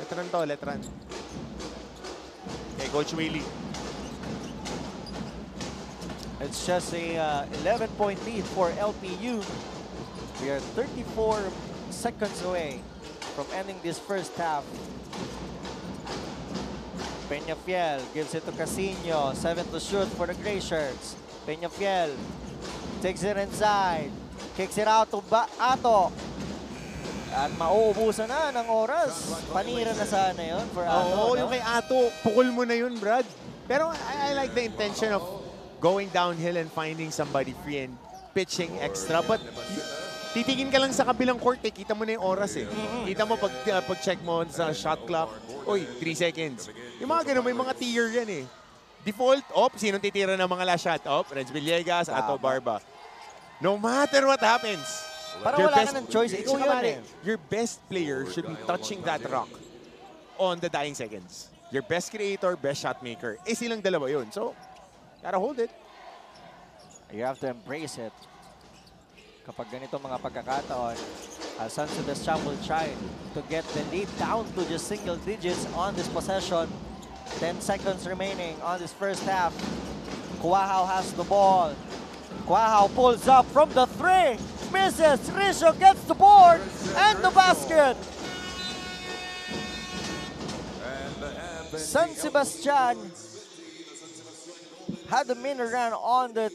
Speaker 1: Letran. Okay, Coach Willie.
Speaker 2: It's just a 11-point lead for LPU. We are 34 seconds away from ending this first half. Peñafiel gives it to Casino. 7 to shoot for the Gray Shirts. Peñafiel takes it inside. Kicks it out to Ato. At mauubusan na ng oras. Panira na sana yun for Ato.
Speaker 1: Oo, yung kay Ato, pukul mo na yun, Brad. Pero I like the intention of going downhill and finding somebody free and pitching extra. But titingin ka lang sa kabilang court eh. Kita mo na yung oras eh. Kita mo pag check mo sa shot clock. Uy, 3 seconds. Yung mga ganun, may mga tier yan eh. Default, sinong titira ng mga last shot? Renz Villegas, Ato Barba. No matter what happens.
Speaker 2: Parang wala ka ng choice. Ikaw yun eh.
Speaker 1: Your best player should be touching that rock on the dying seconds. Your best creator, best shot maker. Silang dalawa yun. So, gotta hold it.
Speaker 2: You have to embrace it. Kapag ganito mga pagkakataon, San Sebastian will try to get the lead down to just single digits on this possession. 10 seconds remaining on this first half. Quahao has the ball. Quahao pulls up from the 3. Misses. Risho gets the board and the basket. San Sebastian had a mini run on the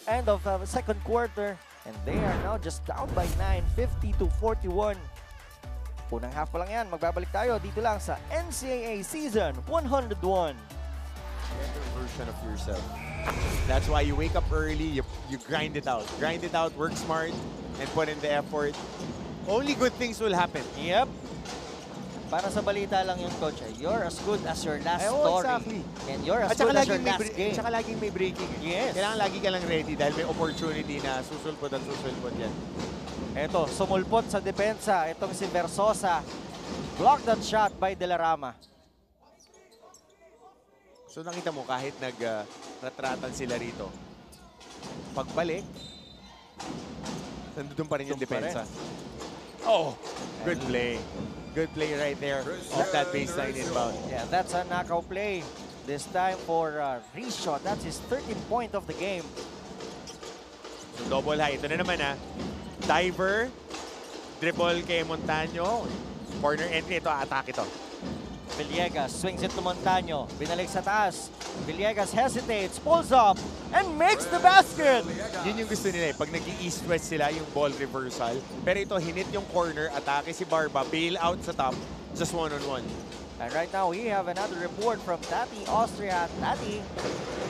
Speaker 2: end of second quarter. And they are now just down by 9, 50-41. Unang half pa lang yan. Magbabalik tayo dito lang sa NCAA Season 101.
Speaker 1: Better version of yourself. That's why you wake up early, you grind it out. Grind it out, work smart, and put in the effort. Only good things will happen.
Speaker 2: Yep. Para sa balita lang yung coach, you're as good as your last story.
Speaker 1: Exactly.
Speaker 2: And you're as
Speaker 1: At saka
Speaker 2: good as your
Speaker 1: laging may,
Speaker 2: last game.
Speaker 1: Tsaka laging may breaking.
Speaker 2: Yes.
Speaker 1: Kailangan lagi ka lang ready dahil may opportunity na susulpot at susulpot yan.
Speaker 2: Eto, sumulpot sa depensa. Itong si Versosa. Block that shot by De La Rama.
Speaker 1: So nakita mo kahit nag-ratratan sila rito. Pagbalik, nandun pa rin yung depensa. Oh, good play. Good play right there off that baseline inbound.
Speaker 2: Yeah, that's a knockout play. This time for Risho. That's his 13th point of the game.
Speaker 1: So double high. Ito na naman diver, dribble kay Montaño. Corner entry. Ito, attack ito.
Speaker 2: Villegas swings it to Montaño. Binalik sa taas. Villegas hesitates, pulls up, and makes the basket.
Speaker 1: Yun yung gusto nila Pag nag-east-west sila, yung ball reversal. Pero ito, hinit yung corner, atake si Barba, bail out sa top, just one-on-one.
Speaker 2: And right now, we have another report from Tati Austria. Tati.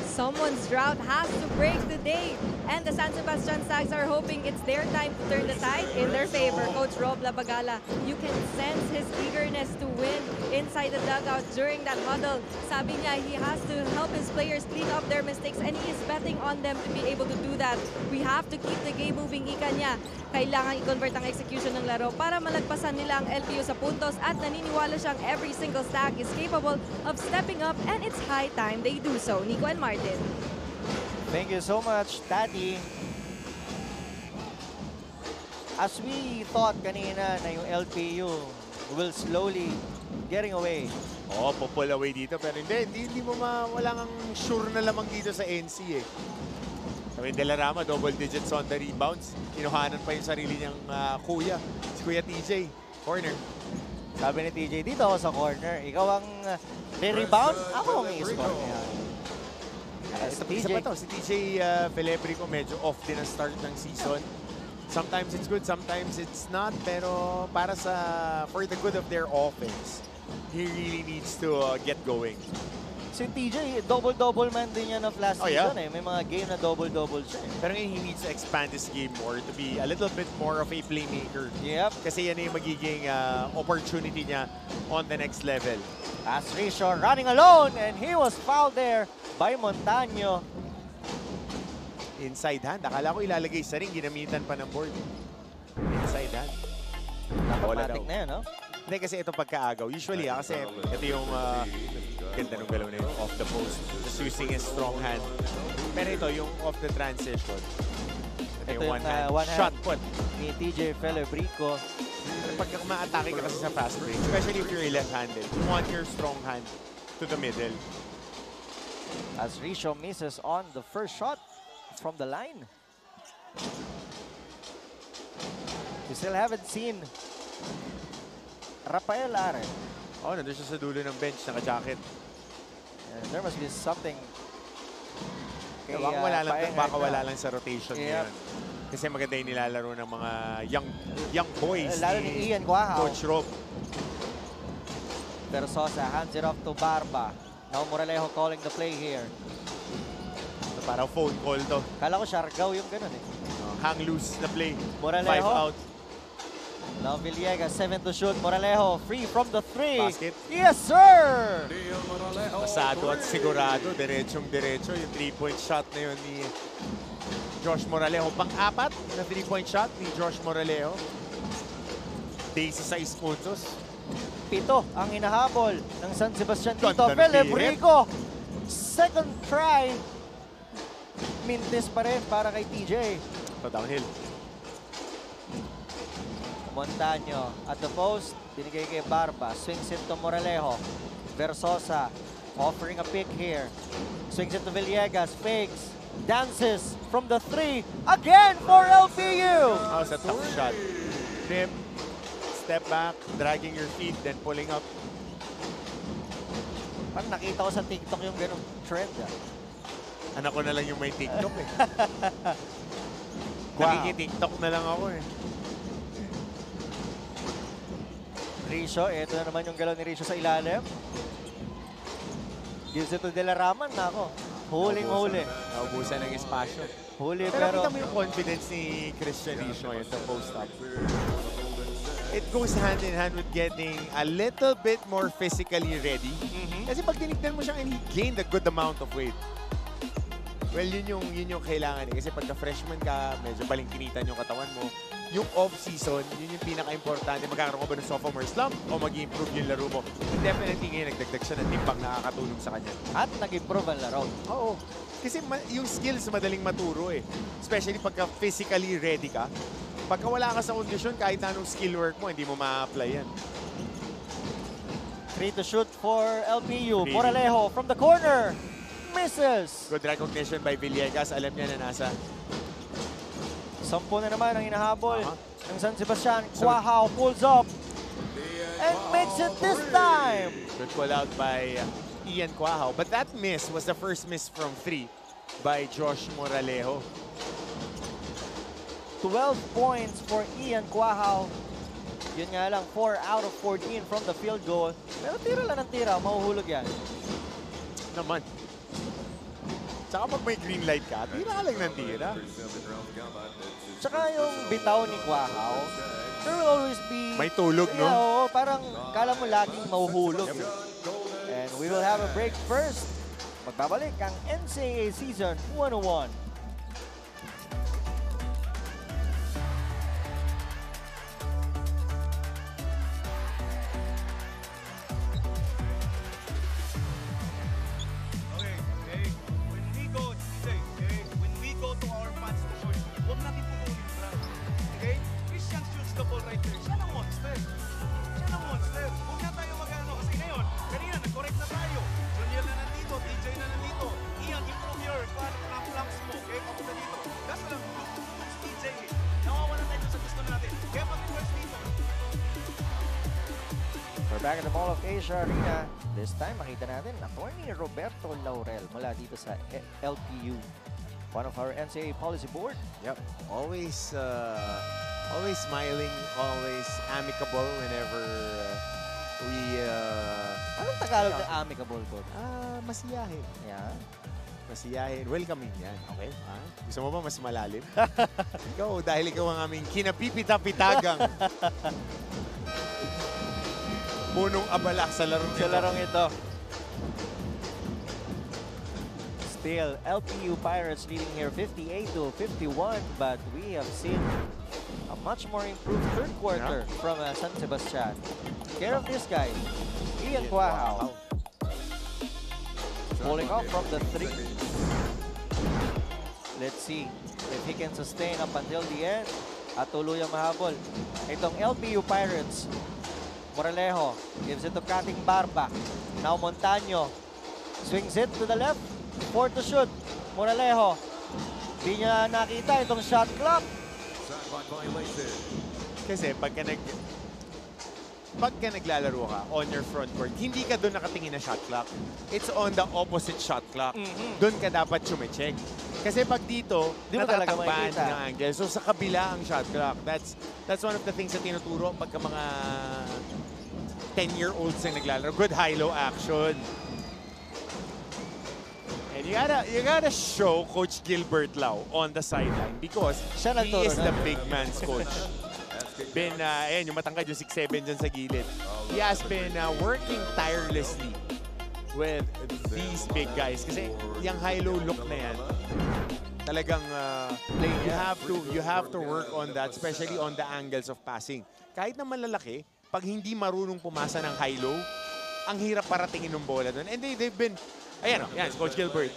Speaker 3: Someone's drought has to break today. And the San Sebastian Sags are hoping it's their time to turn the tide in their favor. Coach Rob Labagala, you can sense his eagerness to win inside the dugout during that huddle. Sabi niya, he has to help his players clean up their mistakes and he is betting on them to be able to do that. We have to keep the game moving, ika niya. Kailangan i-convert ang execution ng laro para malagpasan nila ang LPU sa puntos at naniniwala siyang every single stack is capable of stepping up and it's high time they do so. Nico and Martin.
Speaker 2: Thank you so much, Tati. As we thought kanina na yung LPU will slowly getting away.
Speaker 1: Oo, pull away dito. Pero hindi mo wala kang sure na lamang dito sa NC Sabi De La Rama, double digits on the rebounds. Kinuhanan pa yung sarili niyang kuya. Si Kuya TJ. Corner.
Speaker 2: Sabi ni TJ, dito ako sa corner. Ikaw ang re-rebound, ako ang i-score niya.
Speaker 1: Isa pa to, si TJ Felebrico medyo off din ang start ng season. Sometimes it's good, sometimes it's not. Pero para for the good of their offense, he really needs to get going.
Speaker 2: Si TJ, double-double man din yan of last season
Speaker 1: yeah.
Speaker 2: May mga game na double-double siya
Speaker 1: Pero ngayon, he needs to expand his game more to be a little bit more of a playmaker.
Speaker 2: Yep.
Speaker 1: Kasi yan yung magiging opportunity niya on the next level.
Speaker 2: As Risho running alone and he was fouled there by Montaño.
Speaker 1: Inside hand. Akala ko ilalagay sa ring, ginamitan pa ng board. Inside hand.
Speaker 2: Automatic na yun, no?
Speaker 1: Hindi kasi ito pagkaagaw. Usually, kasi ito yung ganda ng galaw na yun, off the post. Just using his strong hand. Pero ito, yung off the transition. Ito yung one hand. Shot put.
Speaker 2: Ni TJ Felebrico.
Speaker 1: Pagka ma-atake ka kasi sa fast break, especially if you're left-handed, you want your strong hand to the middle.
Speaker 2: As Risho misses on the first shot from the line. We still haven't seen Rafael Are.
Speaker 1: Oh, nandun siya sa dulo ng bench, naka-jacket.
Speaker 2: There must be something.
Speaker 1: Baka wala lang sa rotation ngayon. Kasi maganda yung nilalaro ng mga young boys
Speaker 2: lalo ni Ian Guahaw.
Speaker 1: Coach Rob.
Speaker 2: Versosa hands it off to Barba. Now Moralejo calling the play here.
Speaker 1: So, parang phone call to.
Speaker 2: Kala ko Siargao yung ganun
Speaker 1: Hang loose na play.
Speaker 2: Moralejo.
Speaker 1: 5 out.
Speaker 2: Now Villegas, 7 to shoot. Moralejo free from the 3.
Speaker 1: Basket.
Speaker 2: Yes, sir!
Speaker 1: Pasado at sigurado. Diretsong-diretso. Yung 3-point shot na yun ni Josh Moralejo. Pang-apat na 3-point shot ni Josh Moralejo. 16 puntos.
Speaker 2: 7 ang inahabol ng San Sebastian dito.
Speaker 1: Ganda ng
Speaker 2: Felebrico. Second try. Mintis pa rin para kay TJ.
Speaker 1: So downhill.
Speaker 2: Montaño at the post. Binigay kay Barba. Swings it to Moralejo. Versosa offering a pick here. Swings it to Villegas. Fakes. Dances from the 3. Again for LPU.
Speaker 1: That was a tough shot. Trip. Step back. Dragging your feet. Then pulling up.
Speaker 2: Parang nakita ko sa TikTok yung ganung trend.
Speaker 1: Anak ko na lang yung may TikTok eh.
Speaker 2: Wow.
Speaker 1: Nakiki-TikTok na lang ako eh.
Speaker 2: Risho, ito na naman yung galaw ni Risho sa ilalim. Gives it to De La Raman na ako. Huling-huli.
Speaker 1: Naubusan ng espasyo.
Speaker 2: Huli
Speaker 1: Pero
Speaker 2: pero
Speaker 1: kita mo yung confidence ni Christian Risho ngayon sa post-up. It goes hand in hand with getting a little bit more physically ready. Kasi pag tinignan mo siya and he gained a good amount of weight. Well, yun yung kailangan eh. Kasi pagka freshman ka, medyo balingkinitan yung katawan mo. Yung off-season, yun yung pinaka-importante. Magkakaroon ka ba ng sophomore slump o mag-improve yung laro mo? Definitely ngayon, nagdagdag siya ng timbang nakakatulong sa kanya.
Speaker 2: at nag-improve ang laro.
Speaker 1: Oo. Kasi yung skills madaling maturo eh. Especially pagka physically ready ka. Pagka wala ka sa kondisyon, kahit anong skill work mo, hindi mo ma-apply yan.
Speaker 2: 3 to shoot for LPU.
Speaker 1: Really?
Speaker 2: Moralejo from the corner. Misses.
Speaker 1: Good recognition by Villegas. Alam niya na nasa
Speaker 2: 10 na naman ang hinahabol ng San Sebastian.
Speaker 1: So-
Speaker 2: Quahao pulls up and makes it this time.
Speaker 1: good call out by Ian Quahao. But that miss was the first miss from 3 by Josh Moralejo.
Speaker 2: 12 points for Ian Quahao. Yun nga lang, 4 out of 14 from the field goal. Pero tira lang ng tira, mahuhulog yan.
Speaker 1: Naman. Tsaka pag may green light ka, tira ka lang ng tira.
Speaker 2: Tsaka yung bitaw ni Quahao, there will always be...
Speaker 1: May tulog, no?
Speaker 2: Yeah, oo, parang kala mo laging mahuhulog. And we will have a break first. Magbabalik ang NCAA Season 101.
Speaker 5: Okay, when we go, when we go to our fans to shoot, huwag natin putulin yung crowd. Okay? Christian shoots the ball right there. Siya ng monster. Siya ng monster. Huwag na tayo mag-ano. Kasi ngayon, kanina, nag-correct na tayo. Juniel na nandito, TJ na nandito. Ian, improve your flanks mo. Okay? Papunta dito. Kaso lang, too much TJ. Nawawalan tayo sa gusto natin. Kaya pag-request dito.
Speaker 2: We're back at the Mall of Asia Arena. This time, makita natin Attorney Roberto Laurel mula dito sa LPU. One of our NCAA policy board.
Speaker 1: Yep. Always smiling, always amicable whenever we...
Speaker 2: Anong Tagalog na amicable ko?
Speaker 1: masiyahin.
Speaker 2: Yeah.
Speaker 1: Masiyahin. Welcoming yan. Okay? Gusto mo ba mas malalim? Ikaw, dahil ikaw ang aming kinapipita-pitagang punong abala sa larong
Speaker 2: Sa larong ito. Still, LPU Pirates leading here 58-51, but we have seen a much more improved third quarter from San Sebastian. Care of this guy, Ian Quahao. Pulling off from the 3. Let's see if he can sustain up until the end at tuluyang mahabol. Itong LPU Pirates, Moralejo gives it to Kating Barba. Now Montaño swings it to the left. 4 to shoot. Moralejo. Di niya nakita itong shot clock.
Speaker 1: Kasi pagka naglalaro ka on your front court, hindi ka doon nakatingin na shot clock. It's on the opposite shot clock. Doon ka dapat chumecheck. Kasi pag dito,
Speaker 2: Di mo talaga
Speaker 1: natatakpan
Speaker 2: makikita.
Speaker 1: ng angle. So sa kabila ang shot clock. That's one of the things na tinuturo pagka mga 10-year-olds na naglalaro. Good high-low action. And you gotta show Coach Gilbert Lau on the sideline because
Speaker 2: Siya
Speaker 1: he
Speaker 2: nagturo
Speaker 1: is
Speaker 2: na.
Speaker 1: the big man's coach. Ayan, yung matangkad yung 6'7" dyan sa gilid. He has been working tirelessly with these big guys. Kasi yung high-low look na yan, talagang you have to work on that, especially on the angles of passing. Kahit na malalaki, pag hindi marunong pumasa ng high-low, ang hirap paratingin ng bola doon. And they've been, ayan, yan, si Coach Gilbert.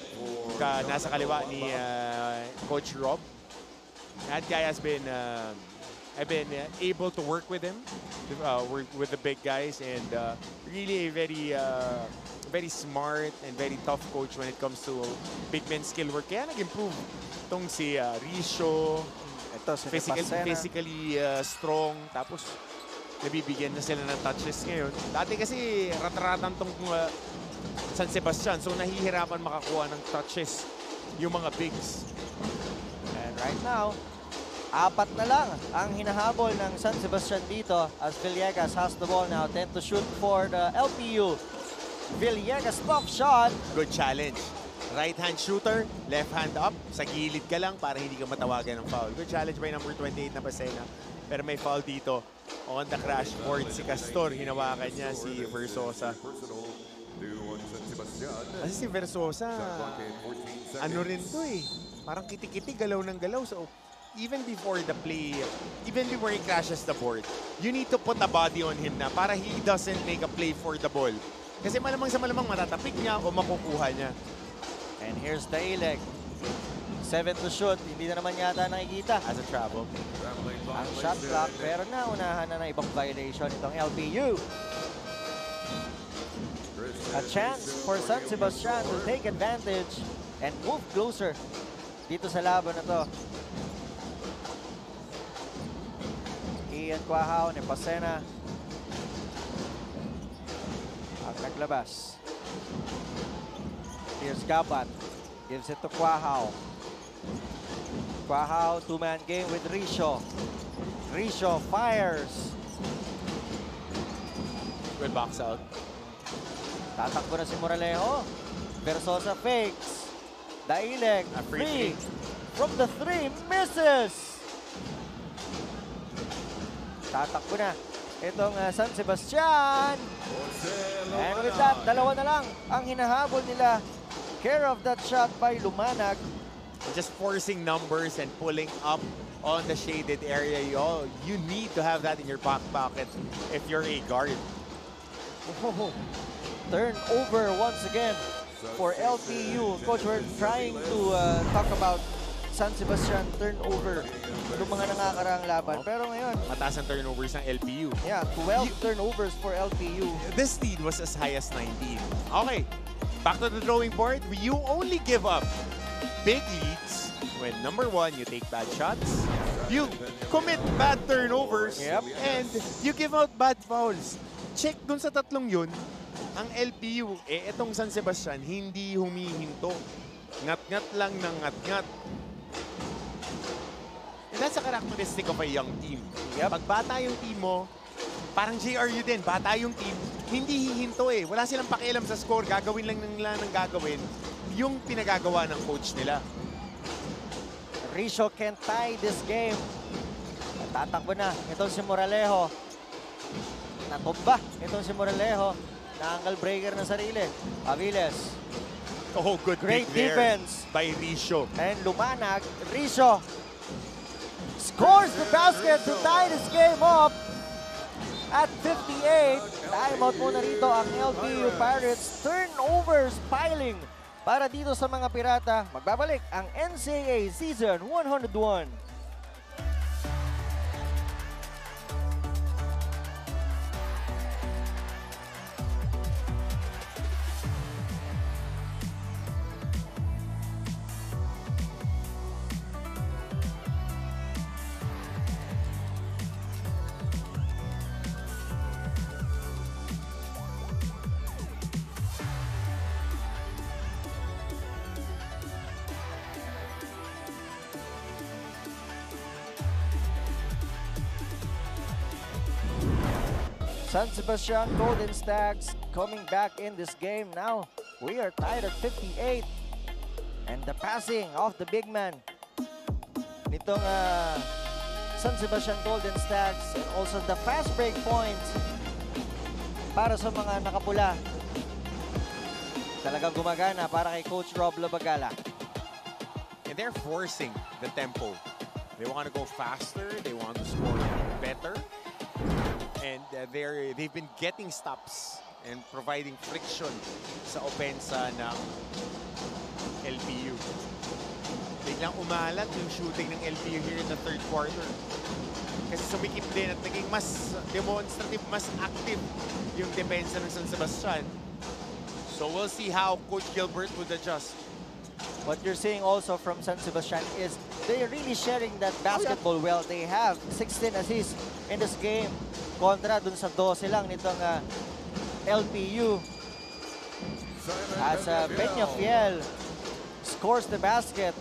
Speaker 1: Nasa kaliwa ni Coach Rob. That guy has been, I've been able to work with him, work with the big guys, and really a very smart and very tough coach when it comes to big men skill work. Kaya nag-improve itong si Risho,
Speaker 2: Ito, si
Speaker 1: physically strong, tapos nabibigyan na sila ng touches ngayon. Dati kasi rat-ratan tong San Sebastian, so nahihirapan makakuha ng touches yung mga bigs.
Speaker 2: And right now, 4 na lang ang hinahabol ng San Sebastian dito as Villegas has the ball now. 10 to shoot for the LPU. Villegas top shot.
Speaker 1: Good challenge. Right-hand shooter, left hand up. Sa gilid ka lang para hindi ka matawagan ng foul. Good challenge by number 28 na Pasena. Pero may foul dito. On the crash board, si Castor, hinawakan niya si Versosa. Kasi si Versosa, ano rin to eh. Parang kitikiti, galaw ng galaw. So, even before the play, even before he crashes the board, you need to put a body on him na para he doesn't make a play for the ball. Kasi malamang sa malamang matatapik niya o makukuha niya.
Speaker 2: And here's the Ileg. 7 to shoot. Hindi na naman yata nakikita.
Speaker 1: As a travel.
Speaker 2: Ang shot clock, pero naunahan na ng ibang violation itong LPU. A chance for San Sebastian to take advantage and move closer dito sa laban na to. Ian Quahao ni Pasena ang naglabas. Here's Gabat. Gives it to Quahao. Quahao, 2-man game with Risho. Risho fires.
Speaker 1: Good box out.
Speaker 2: Tatakbo na si Moralejo. Versosa fakes. Daileg,
Speaker 1: A free
Speaker 2: from the 3, misses. Tatakbo na itong San Sebastian. And with that, 2 na lang ang hinahabol nila. Care of that shot by Lumanag.
Speaker 1: Just forcing numbers and pulling up on the shaded area. You need to have that in your back pocket if you're a guard.
Speaker 2: Turnover once again for LPU. Coach, we're trying to talk about San Sebastian turnover ng mga nakakaraang laban. Pero ngayon,
Speaker 1: Mataas ang turnovers ng LPU.
Speaker 2: yeah, 12 turnovers for LPU.
Speaker 1: This lead was as high as 19. Okay, back to the drawing board. You only give up big leads when number 1, you take bad shots, you commit bad turnovers,
Speaker 2: Yep.
Speaker 1: and you give out bad fouls. Check dun sa tatlong yun, ang LPU, etong San Sebastian, hindi humihinto. Ngat-ngat lang ng ngat-ngat. And that's a characteristic of a young team.
Speaker 2: Yep.
Speaker 1: Pag bata yung team mo, parang JRU din, bata yung team, hindi hihinto eh. Wala silang pakialam sa score, gagawin lang nila ng gagawin yung pinagagawa ng coach nila.
Speaker 2: Risho can tie this game. Tatakbo na itong si Moralejo. Natumba itong si Moralejo. Na-angle breaker ng sarili. Aviles.
Speaker 1: Oh, good
Speaker 2: Great
Speaker 1: pick there
Speaker 2: defense.
Speaker 1: by Risho.
Speaker 2: And Lumanag. Risho scores the basket to tie this game up at 58. Timeout muna rito ang LPU Pirates. Turnovers piling para dito sa mga Pirata. Magbabalik ang NCAA Season 101. San Sebastian Golden Stags coming back in this game now. We are tied at 58. And the passing of the big man nitong San Sebastian Golden Stags, and also the fast break points para sa mga nakapula. Talagang gumagana para kay Coach Rob Labagala.
Speaker 1: And they're forcing the tempo. They want to go faster, they want to score better. And they've been getting stops and providing friction sa opensa ng LPU. Biglang umalat yung shooting ng LPU here in the third quarter. Kasi sumikip din at naging mas demonstrative, mas active yung depensa ng San Sebastian. So we'll see how Coach Gilbert would adjust.
Speaker 2: What you're seeing also from San Sebastian is they're really sharing that basketball well. They have 16 assists in this game kontra dun sa 12 lang nitong LPU. As Peñafiel scores the basket.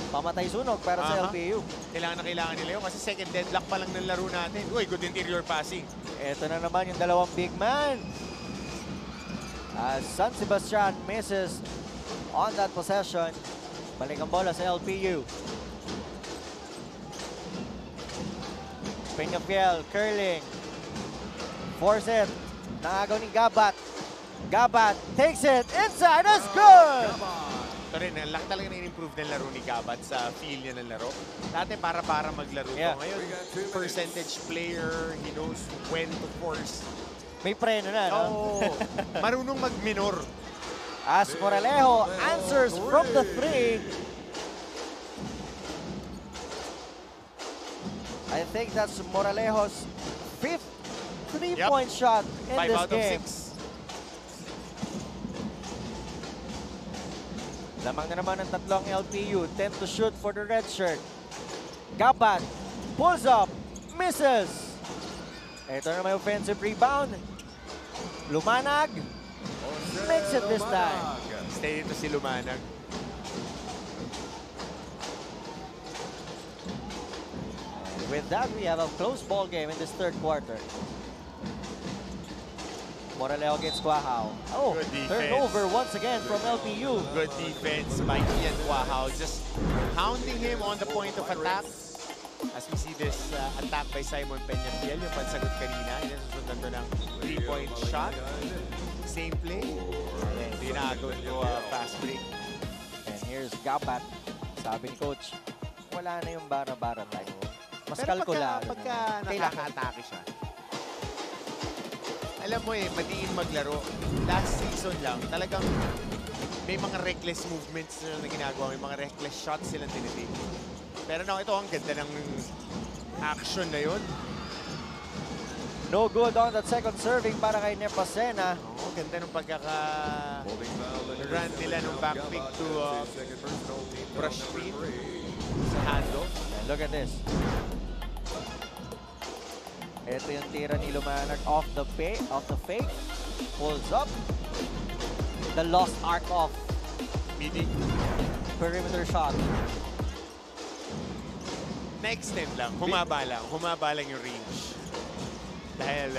Speaker 2: Pamatay sunog para sa LPU.
Speaker 1: Kailangan nila yun kasi second deadlock pa lang ng laro natin. Uy, good interior passing.
Speaker 2: Ito na naman yung dalawang big man. As San Sebastian misses on that possession. Balik ang bola sa LPU. Peñafiel, curling. Force it. Nakagaw ni Gabat. Gabat takes it inside. That's good!
Speaker 1: Ito rin, ang laki talaga na-improve ng laro ni Gabat sa feel niya ng laro. Dati para maglaro to.
Speaker 2: Yeah.
Speaker 1: Ngayon, percentage player, he knows when to force.
Speaker 2: May preno na, no?
Speaker 1: Oo, marunong mag-minor.
Speaker 2: As Moralejo answers from the three. I think that's Moralejo's fifth three-point shot in
Speaker 1: 5
Speaker 2: this
Speaker 1: out of
Speaker 2: game.
Speaker 1: 6.
Speaker 2: Lamang na naman ang tatlong LPU. 10 to shoot for the red shirt. Gabat pulls up, misses. Ito na may offensive rebound. Lumanag makes it this time.
Speaker 1: Stay dito si Lumanag.
Speaker 2: With that, we have a close ball game in this third quarter. Moralejo against Quahao. Oh,
Speaker 1: Good defense.
Speaker 2: turnover once again from LPU.
Speaker 1: Good defense by Ian Quahao. Just hounding him on the point of attack. As we see this attack by Simon Peñafiel, yung pansagot kanina. Yan susundan to ng 3-point shot. Same play. And dinagawin ko fast break.
Speaker 2: And here's Gabat. Sabi ni Coach, wala na yung bara-bara tayo. Mas
Speaker 1: Pero
Speaker 2: kalkulado.
Speaker 1: pagka nakaka-atake siya, alam mo madiin maglaro. Last season lang, talagang may mga reckless movements na ginagawa, may mga reckless shots silang tinitake. Pero ito, ang ganda ng action na yun.
Speaker 2: No good on that second serving para kay Nepasena.
Speaker 1: Oo, ganda ng pagkaka-run nila ng back pick to brush screen sa handle.
Speaker 2: And look at this. Ito yung tira ni Lumanag off the fake. Pulls up. The lost arc off.
Speaker 1: Midi.
Speaker 2: Perimeter shot.
Speaker 1: Na-extend lang, humaba lang yung range. Dahil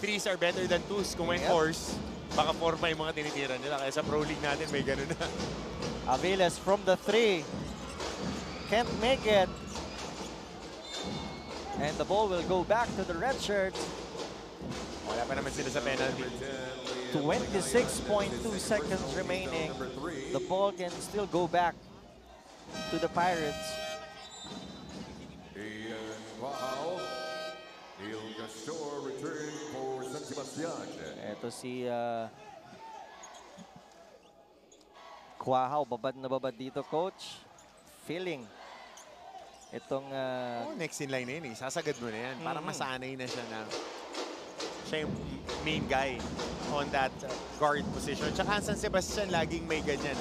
Speaker 1: threes are better than twos. Kung may fours, baka 4 pa yung mga tinitira nila. Kaya sa Pro League natin may ganun na.
Speaker 2: Aviles from the three. Can't make it. And the ball will go back to the red shirts.
Speaker 1: Wala pa naman sila sa penalty.
Speaker 2: 26.2 seconds remaining. The ball can still go back to the Pirates.
Speaker 4: Ian Quahao. Il Castor return for San Sebastian.
Speaker 2: Ito si Quahao. Babad na babad dito, Coach. Feeling itong
Speaker 1: Next in line na yun sasagad mo na yan. Para masanay na siya na siya yung main guy on that guard position. Tsaka San Sebastian laging may ganyan.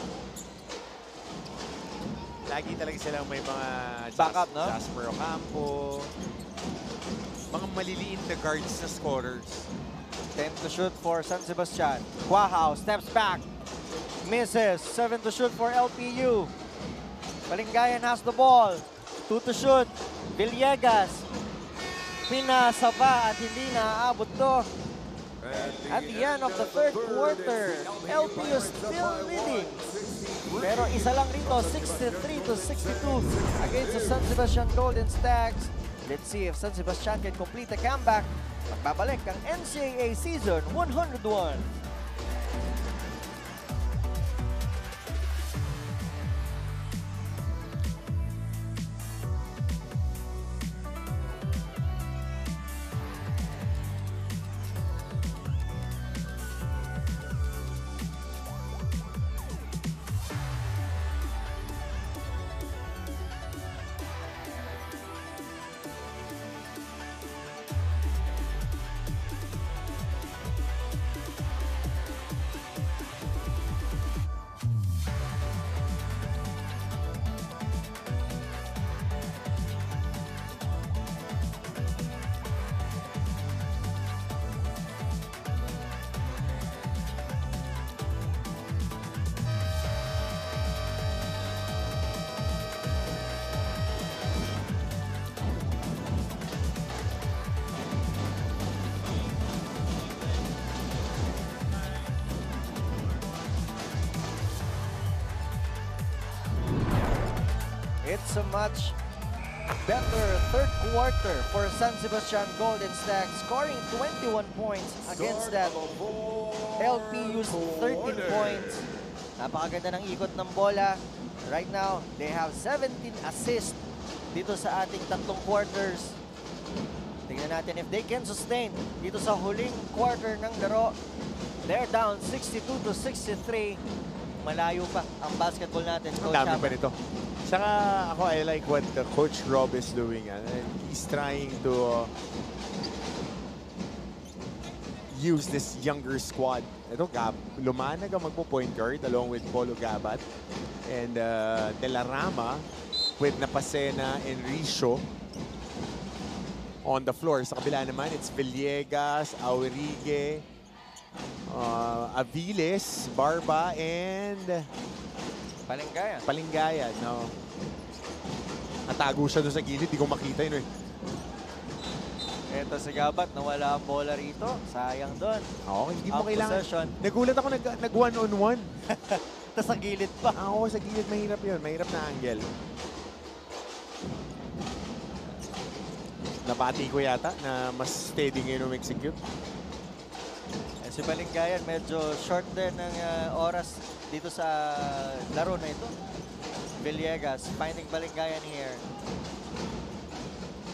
Speaker 1: Lagi talaga silang may mga
Speaker 2: Backup, no?
Speaker 1: Jasper Ocampo. Mga maliliit na guards na scorers.
Speaker 2: 10 to shoot for San Sebastian. Quahao steps back. Misses. 7 to shoot for LPU. Balingayan has the ball. 2 to shoot. Villegas. Pinasaba at hindi naaabot to. At the end of the third quarter, LPU is still leading. Pero isa lang rito, 63-62 against the San Sebastian Golden Stags. Let's see if San Sebastian can complete the comeback. Magbabalik ang NCAA Season 101. It's a much better third quarter for San Sebastian Golden Stack, scoring 21 points against that LPU's 13 points. Napakaganda ng ikot ng bola. Right now, they have 17 assists dito sa ating tatlong quarters. Tingnan natin if they can sustain dito sa huling quarter ng laro. They're down 62-63. Malayo pa ang basketball natin.
Speaker 1: Ang dami pa nito. Saka ako, I like what Coach Rob is doing. He's trying to use this younger squad. Ito, Lumanag ang magpo-point guard along with Polo Gabat. And De La Rama with Napasena and Risho on the floor. Sa kabila naman, it's Villegas, Aurigue, Aviles, Barba, and
Speaker 2: Palingayan.
Speaker 1: Palingayan, no? Natago siya doon sa gilid, di ko makita yun eh.
Speaker 2: Ito si Gabat, nawala ang bola rito. Sayang doon.
Speaker 1: Oo, hindi mo
Speaker 2: Ang
Speaker 1: kailangan.
Speaker 2: possession.
Speaker 1: Nagulat ako nag one-on-one.
Speaker 2: Tapos sa gilid pa.
Speaker 1: Ako sa gilid, mahirap yun. Mahirap na angle. Nabati ko yata na mas steady ngayon execute.
Speaker 2: Si Palingayan medyo short din ng oras dito sa laro na ito. Villegas finding Palingayan here.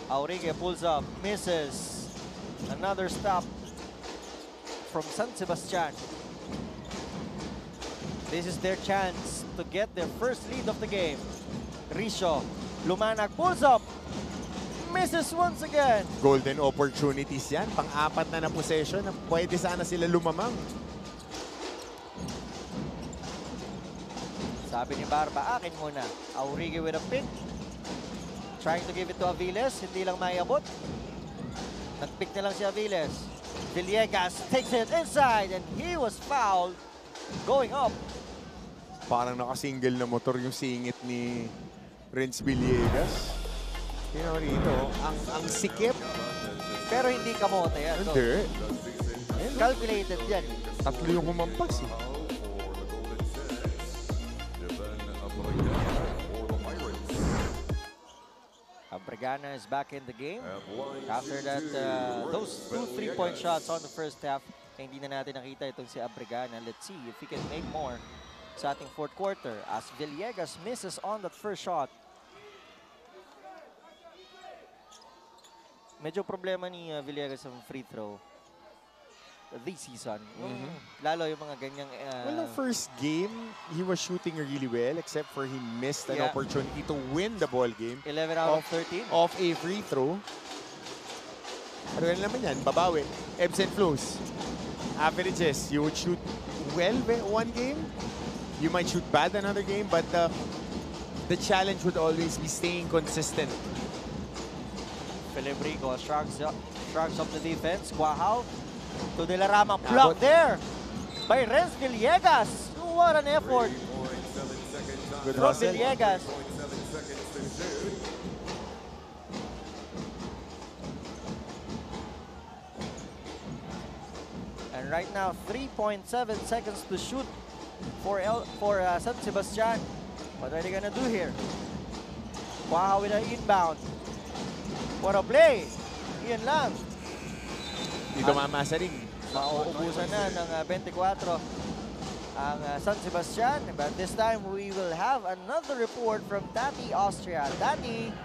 Speaker 2: Aurigue pulls up, misses. Another stop from San Sebastian. This is their chance to get their first lead of the game. Risho, Lumanag pulls up, misses once again.
Speaker 1: Golden opportunities yan. Pang-apat na possession na pwede sana sila lumamang.
Speaker 2: Sabi ni Barba, akin muna. Aurigue with a pick. Trying to give it to Aviles. Hindi lang maiabot. Nag-pick na lang si Aviles. Villegas takes it inside and he was fouled going up.
Speaker 1: Parang nakasingle na motor yung singit ni Renz Villegas. You know, rito, ang sikip.
Speaker 2: Pero hindi kamote yan. So,
Speaker 1: Hindi.
Speaker 2: calculated yan.
Speaker 1: Tatlo yung humampas eh.
Speaker 2: Abregana is back in the game. After that, those 2 3-point shots on the first half, hindi na natin nakita itong si Abregana. Let's see if he can make more sa ating fourth quarter as Villegas misses on that first shot. Medyo problema ni Villegas ang free throw this season. Lalo yung mga ganyang...
Speaker 1: Well, the first game, he was shooting really well except for he missed an opportunity to win the ball game.
Speaker 2: 11 out of 13.
Speaker 1: Off a free throw. Pero yan naman yan, babawi. Ebbs and flows. Averages, you would shoot well one game. You might shoot bad another game, but the challenge would always be staying consistent.
Speaker 2: Felibrico shrugs up the defense. Quahao to De La Rama. Block there by Renz Villegas. What an effort
Speaker 1: Good
Speaker 2: from
Speaker 1: hustle.
Speaker 2: Villegas. And right now, 3.7 seconds to shoot for San Sebastian. What are they gonna do here? Quahao with an inbound. What a play! Iyan lang.
Speaker 1: Dito mamasa rin.
Speaker 2: Mauubusan na ng 24 ang San Sebastian. But this time, we will have another report from Tati Austria. Tati!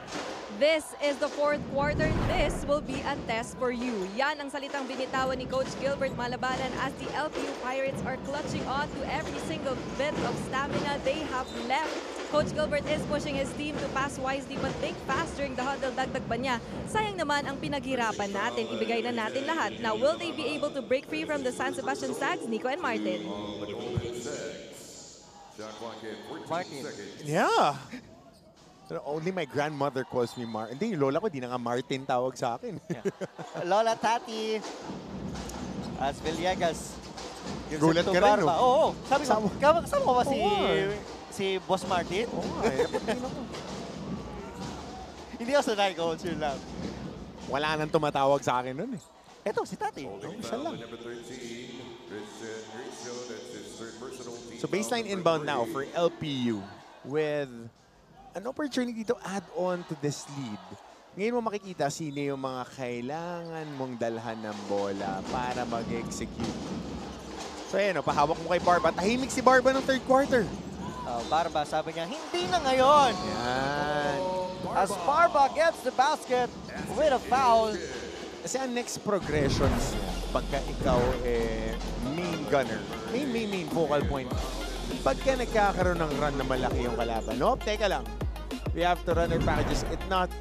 Speaker 3: This is the fourth quarter. This will be a test for you. Yan ang salitang binitawan ni Coach Gilbert Malabanan as the LPU Pirates are clutching on to every single bit of stamina they have left. Coach Gilbert is pushing his team to pass wisely but think fast during the huddle. Dagdag pa niya, sayang naman ang pinaghirapan natin. Ibigay na natin lahat. Now, will they be able to break free from the San Sebastian Stags? Nico and Martin.
Speaker 2: Martin.
Speaker 1: Yeah. Only my grandmother calls me Martin. Hindi, yung lola ko, di na nga Martin tawag sa akin.
Speaker 2: Lola Tati. As Villegas. gives
Speaker 1: Gulat
Speaker 2: it to
Speaker 1: ka rin,
Speaker 2: Barba.
Speaker 1: no?
Speaker 2: Oo. Sabi ko, kasama ko ba si
Speaker 1: Oo.
Speaker 2: Boss Martin?
Speaker 1: Oo, dapat din ako.
Speaker 2: Hindi ako sanay, Coach. Yun lang.
Speaker 1: Wala nang tumatawag sa akin nun eh.
Speaker 2: Eto, si Tati.
Speaker 1: Siya lang. So baseline inbound now for LPU with an opportunity to add on to this lead. Ngayon mo makikita sino yung mga kailangan mong dalhan ng bola para mag-execute. So ayan, pahawak mo kay Barba. Tahimik si Barba ng third quarter.
Speaker 2: Barba, sabi niya, hindi na ngayon.
Speaker 1: Yan.
Speaker 2: As Barba gets the basket with a foul.
Speaker 1: Kasi ang next progressions niya, pagka ikaw main gunner, main focal point, pagka nagkakaroon ng run na malaki yung kalaban, nope, teka lang. We have to run our packages.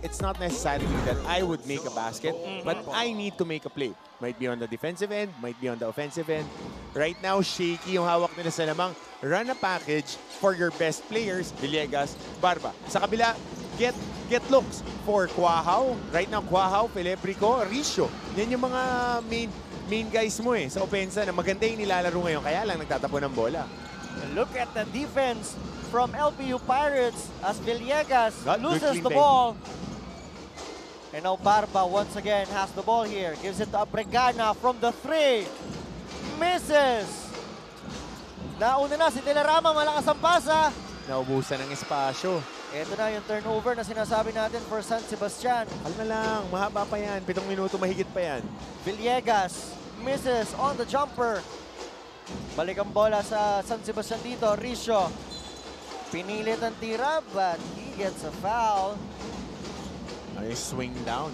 Speaker 1: It's not necessarily that I would make a basket, but I need to make a play. Might be on the defensive end, might be on the offensive end. Right now, shaky yung hawak nila sa lamang. Run a package for your best players, Villegas, Barba. Sa kabila, get looks for Quahao. Right now, Quahao, Felebrico, Ricio. Yan yung mga main guys mo sa opensa na maganda yung nilalaro ngayon. Kaya lang nagtatapon ng bola.
Speaker 2: Look at the defense from LPU Pirates as Villegas loses the
Speaker 1: play.
Speaker 2: ball. And now Barba once again has the ball here. Gives it to Abregana from the 3. Misses. Nauna na si Delarama, malakas ang pasa.
Speaker 1: Naubusan ng espasyo.
Speaker 2: Ito na yung turnover na sinasabi natin for San Sebastian.
Speaker 1: Kalma lang, mahaba pa yan. 7 minuto, mahigit pa yan.
Speaker 2: Villegas misses on the jumper. Balik ang bola sa San Sebastian dito. Ricio. Pinilit ang tira, but he gets a foul.
Speaker 1: Ay, swing down.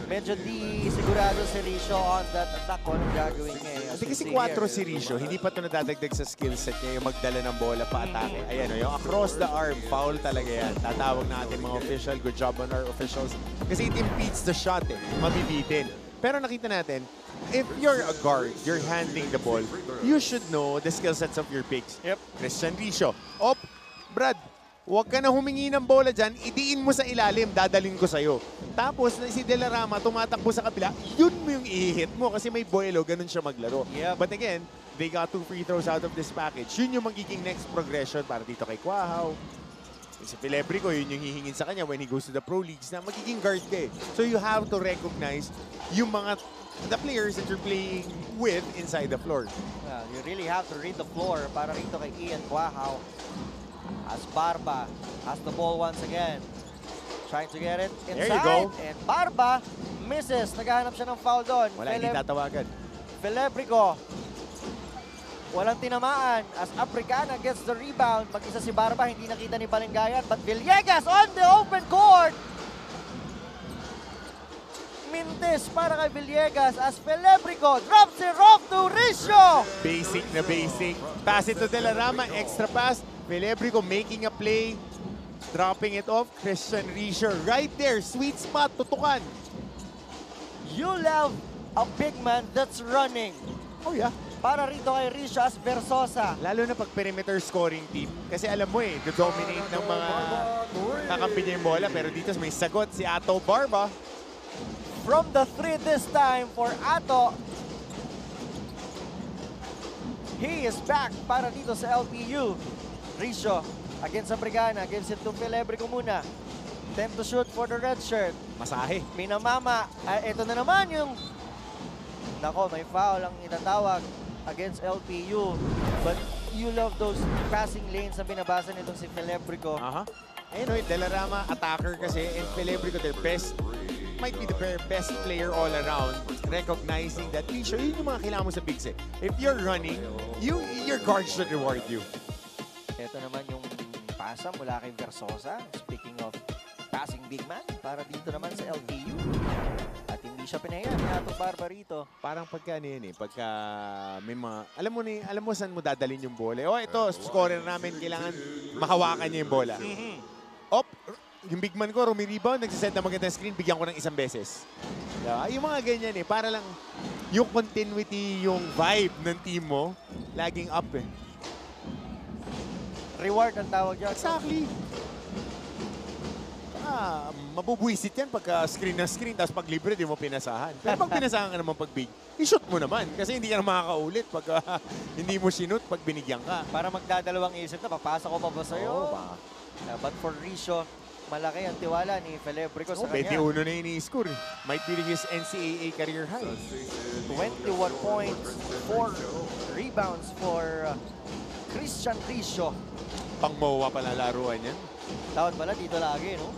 Speaker 2: Medyo di sigurado si Ricio on that attack kung anong gagawin niya.
Speaker 1: Hindi kasi 4 si Ricio, hindi pa ito nadadagdag sa skill set niya yung magdala ng bola pa-atake. Ayan, yung across the arm, foul talaga yan. Tatawag natin mga official, good job on our officials. Kasi it impedes the shot mabibitin. Pero nakita natin, if you're a guard, you're handling the ball, you should know the skill sets of your bigs.
Speaker 2: Yep.
Speaker 1: Christian Ricio. Brad, huwag ka na humingi ng bola dyan, idiin mo sa ilalim, dadalhin ko sa'yo. Tapos, si Delarama tumatakbo sa kabila, yun mo yung i-hit mo kasi may buelo, ganun siya maglaro.
Speaker 2: Yep.
Speaker 1: But again, they got 2 free throws out of this package. Yun yung magiging next progression para dito kay Quahao. Si Felebrico, yun yung hihingin sa kanya when he goes to the pro leagues na magiging guard ka So you have to recognize yung the players that you're playing with inside the floor.
Speaker 2: Well, you really have to read the floor para rito kay Ian Quahao. As Barba has the ball once again. Trying to get it inside.
Speaker 1: There you go.
Speaker 2: And Barba misses. Naghahanap siya ng foul doon.
Speaker 1: Wala, hindi tatawagan.
Speaker 2: Felebrico. Walang tinamaan as Africana gets the rebound. Mag-isa si Barba, hindi nakita ni Balingayan. But Villegas on the open court. Mintes para kay Villegas as Felebrico drops it off to Ricio.
Speaker 1: Basic na basic. Pass it to Delarama, extra pass. Felebrico making a play. Dropping it off. Christian Ricio right there. Sweet spot, tutukan.
Speaker 2: You love a big man that's running.
Speaker 1: Oh yeah.
Speaker 2: Para rito kay Ricio as Versosa.
Speaker 1: Lalo na pag perimeter scoring team. Kasi alam mo dominate ng mga kakampi niya yung bola. Pero dito may sagot si Ato Barba.
Speaker 2: From the 3 this time for Ato. He is back para dito sa LPU. Ricio against Abrigana. Gives it to Felebrico muna. Attempt to shoot for the red shirt.
Speaker 1: Masahe.
Speaker 2: Minamama. Ito na naman yung... Nako, may foul ang itatawag against LPU. But you love those passing lanes na binabasa nitong si Felebrico.
Speaker 1: Ayun, Delarama, attacker kasi. And Felebrico, their best, might be the best player all around. Recognizing that, Ricio, yun yung mga kailangan mo sa bigs If you're running, your guard should reward you.
Speaker 2: Ito naman yung pasa mula kay Versosa. Speaking of passing big man, para dito naman sa LPU. At hindi siya pinayan ni Ato Barba rito.
Speaker 1: Parang pagka pagka may mga, alam mo saan mo dadalhin yung bola. Ito, scorer namin, kailangan mahawakan niya yung bola. Yung big man ko, rumi-rebound, nagsisend na magandang screen, bigyan ko ng 1 beses. Yung mga ganyan para lang yung continuity, yung vibe ng team mo, laging up
Speaker 2: Reward ang tawag dyan.
Speaker 1: Exactly. Mabubwisit yan pagka screen na screen, tapos pag libre, di mo pinasahan. Pero pag pinasahan ka naman pag big, i-shoot mo naman. Kasi hindi ka na makakaulit pagka hindi mo sinut pag binigyan ka.
Speaker 2: Para magdadalawang isip na, papasa ko pa ba sa'yo? But for Ricio, malaki ang tiwala ni Felebrico sa kanya.
Speaker 1: 21 na ini-score. Might be his NCAA career high.
Speaker 2: 21 points, 4 rebounds for Christian Ricio.
Speaker 1: Pang MOA pala laruan yan.
Speaker 2: Dapat pala dito lagi, no?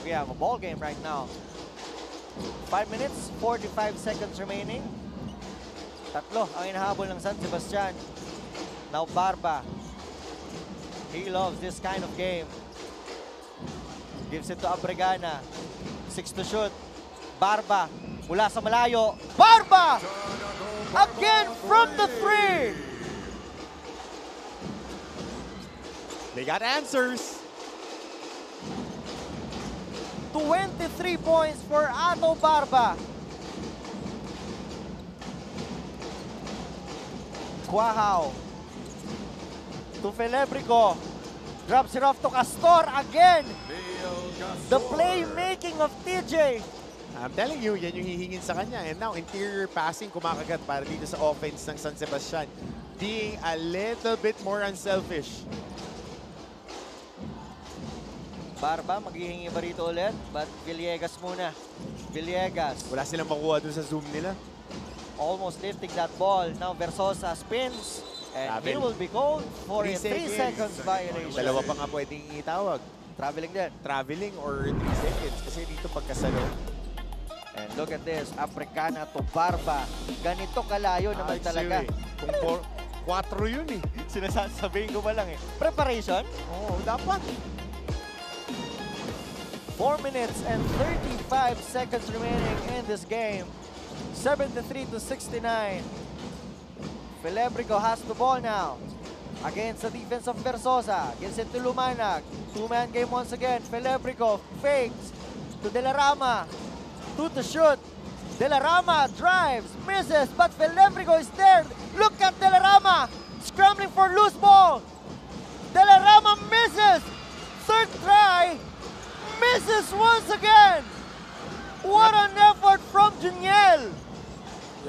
Speaker 2: We have a ball game right now. 5 minutes, 45 seconds remaining. Tatlo ang inahabol ng San Sebastian. Now Barba. He loves this kind of game. Gives it to Abregana. 6 to shoot. Barba mula sa malayo. Barba! Again from the 3!
Speaker 1: They got answers.
Speaker 2: 23 points for Ato Barba. Quahao to Felebrico. Drops it off to Castor again. The playmaking of TJ.
Speaker 1: I'm telling you, yan yung hihingin sa kanya. And now, interior passing kumakagat para dito sa offense ng San Sebastian. Being a little bit more unselfish.
Speaker 2: Barba, maghihingi ba rito ulit? But Villegas muna. Villegas.
Speaker 1: Wala silang makuha dun sa zoom nila.
Speaker 2: Almost lifting that ball. Now Versosa spins. And he
Speaker 1: Travel.
Speaker 2: will be called for a 3
Speaker 1: 3
Speaker 2: seconds violation.
Speaker 1: Dalawa pa nga pwedeng itawag.
Speaker 2: Traveling din.
Speaker 1: Traveling or 3 seconds. Kasi dito pagkasalo.
Speaker 2: And look at this. Africana to Barba. Ganito kalayo naman talaga.
Speaker 1: Kung 4 yun eh.
Speaker 2: Sinasasabihin ko ba lang eh. Preparation?
Speaker 1: Oo, dapat.
Speaker 2: 4 minutes and 35 seconds remaining in this game. 73 to 69. Felebrico has the ball now. Against the defense of Versosa. Gives it to Lumanag. 2-man game once again. Felebrico fakes to De La Rama. 2 to shoot. De La Rama drives, misses, but Felebrico is there. Look at De La Rama scrambling for loose ball. De La Rama misses. Third try. Misses once again. What an effort from Juniel.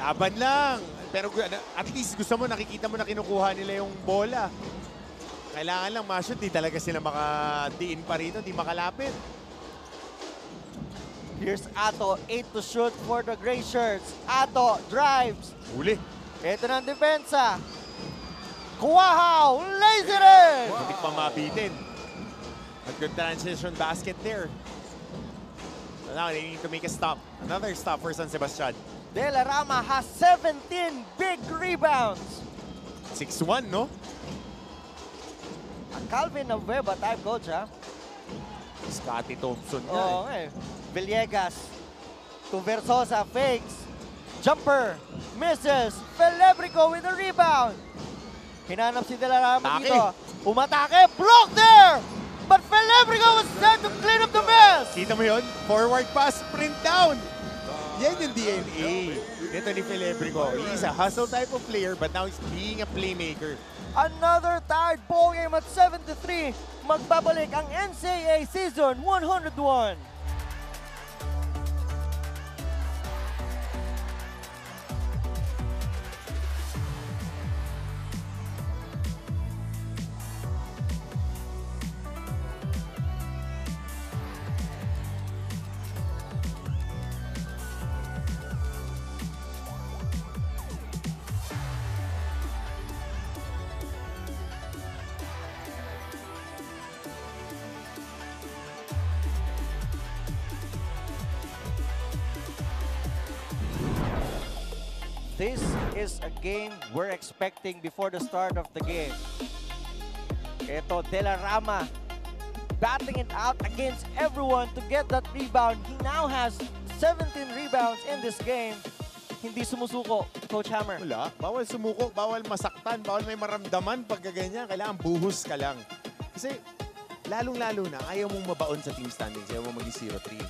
Speaker 1: Laban lang. Pero at least gusto mo, nakikita mo na kinukuha nila yung bola. Kailangan lang ma-shoot. Di talaga sila makadiin pa rito. Di makalapit.
Speaker 2: Here's Ato, 8 to shoot for the gray shirts. Ato drives.
Speaker 1: Huli.
Speaker 2: Ito na ang depensa. Kuwahao, lays it in.
Speaker 1: Hindi pa mabitin. A good transition basket there. So now they need to make a stop. Another stop for San Sebastian.
Speaker 2: De La Rama has 17 big rebounds.
Speaker 1: 6-1, no?
Speaker 2: A Calvin Abueva type coach, ha?
Speaker 1: Scotty Thompson na
Speaker 2: Oo, eh. Villegas to Versosa, fakes. Jumper, misses. Felebrico with a rebound. Hinanap si De La Rama
Speaker 1: Atake.
Speaker 2: dito. Umatake, block there! But Felebrico was set to clean up the mess.
Speaker 1: Kita mo yun? Forward pass, sprint down. Yan yung DNA. Ito ni Felebrico. He's a hustle type of player, but now he's being a playmaker.
Speaker 2: Another tied ball game at 73. Magbabalik ang NCAA Season 101. This is a game we're expecting before the start of the game. Ito, De La Rama battling it out against everyone to get that rebound. He now has 17 rebounds in this game. Hindi sumusuko, Coach Hammer.
Speaker 1: Wala. Bawal sumuko, bawal masaktan, bawal may maramdaman pag ganyan. Kailangan buhos ka lang. Kasi lalong-lalo na, ayaw mong mabaon sa team standings. Ayaw mong maging 0-3.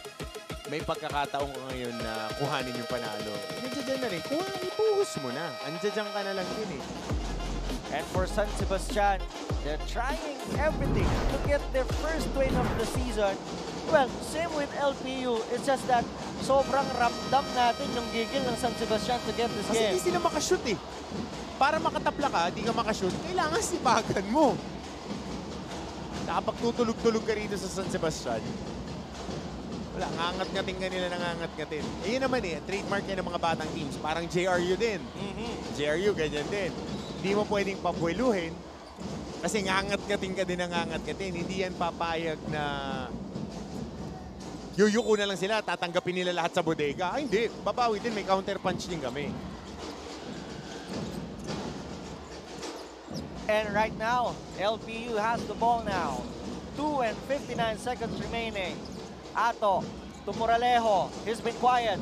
Speaker 1: May pagkakataon ko ngayon na kuhanin yung panalo. Nandiyan na rin. Ibuhos mo na. Andiyan ka na lang yun eh.
Speaker 2: And for San Sebastian, they're trying everything to get their first win of the season. Well, same with LPU. It's just that sobrang ramdam natin yung gigil ng San Sebastian to get this
Speaker 1: Kasi
Speaker 2: game.
Speaker 1: hindi sila makashoot eh. Para makatapla ka, di ka makashoot, kailangan sipagan mo. Kapag tutulog-tulog ka rito sa San Sebastian, Wala, ngangat-ngatin kanila, nangangat-ngatin. Eh, yun naman trademark yan ng mga batang teams. Parang JRU din. JRU, ganyan din. Hindi mo pwedeng pabueluhin kasi ngangat-ngatin ka din, nangangat-ngatin. Hindi yan papayag na yuyuko na lang sila, tatanggapin nila lahat sa bodega. Ay, hindi. Babawi din, may counter punch din kami.
Speaker 2: And right now, LPU has the ball now. 2 and 59 seconds remaining. Ato to Moralejo. He's been quiet.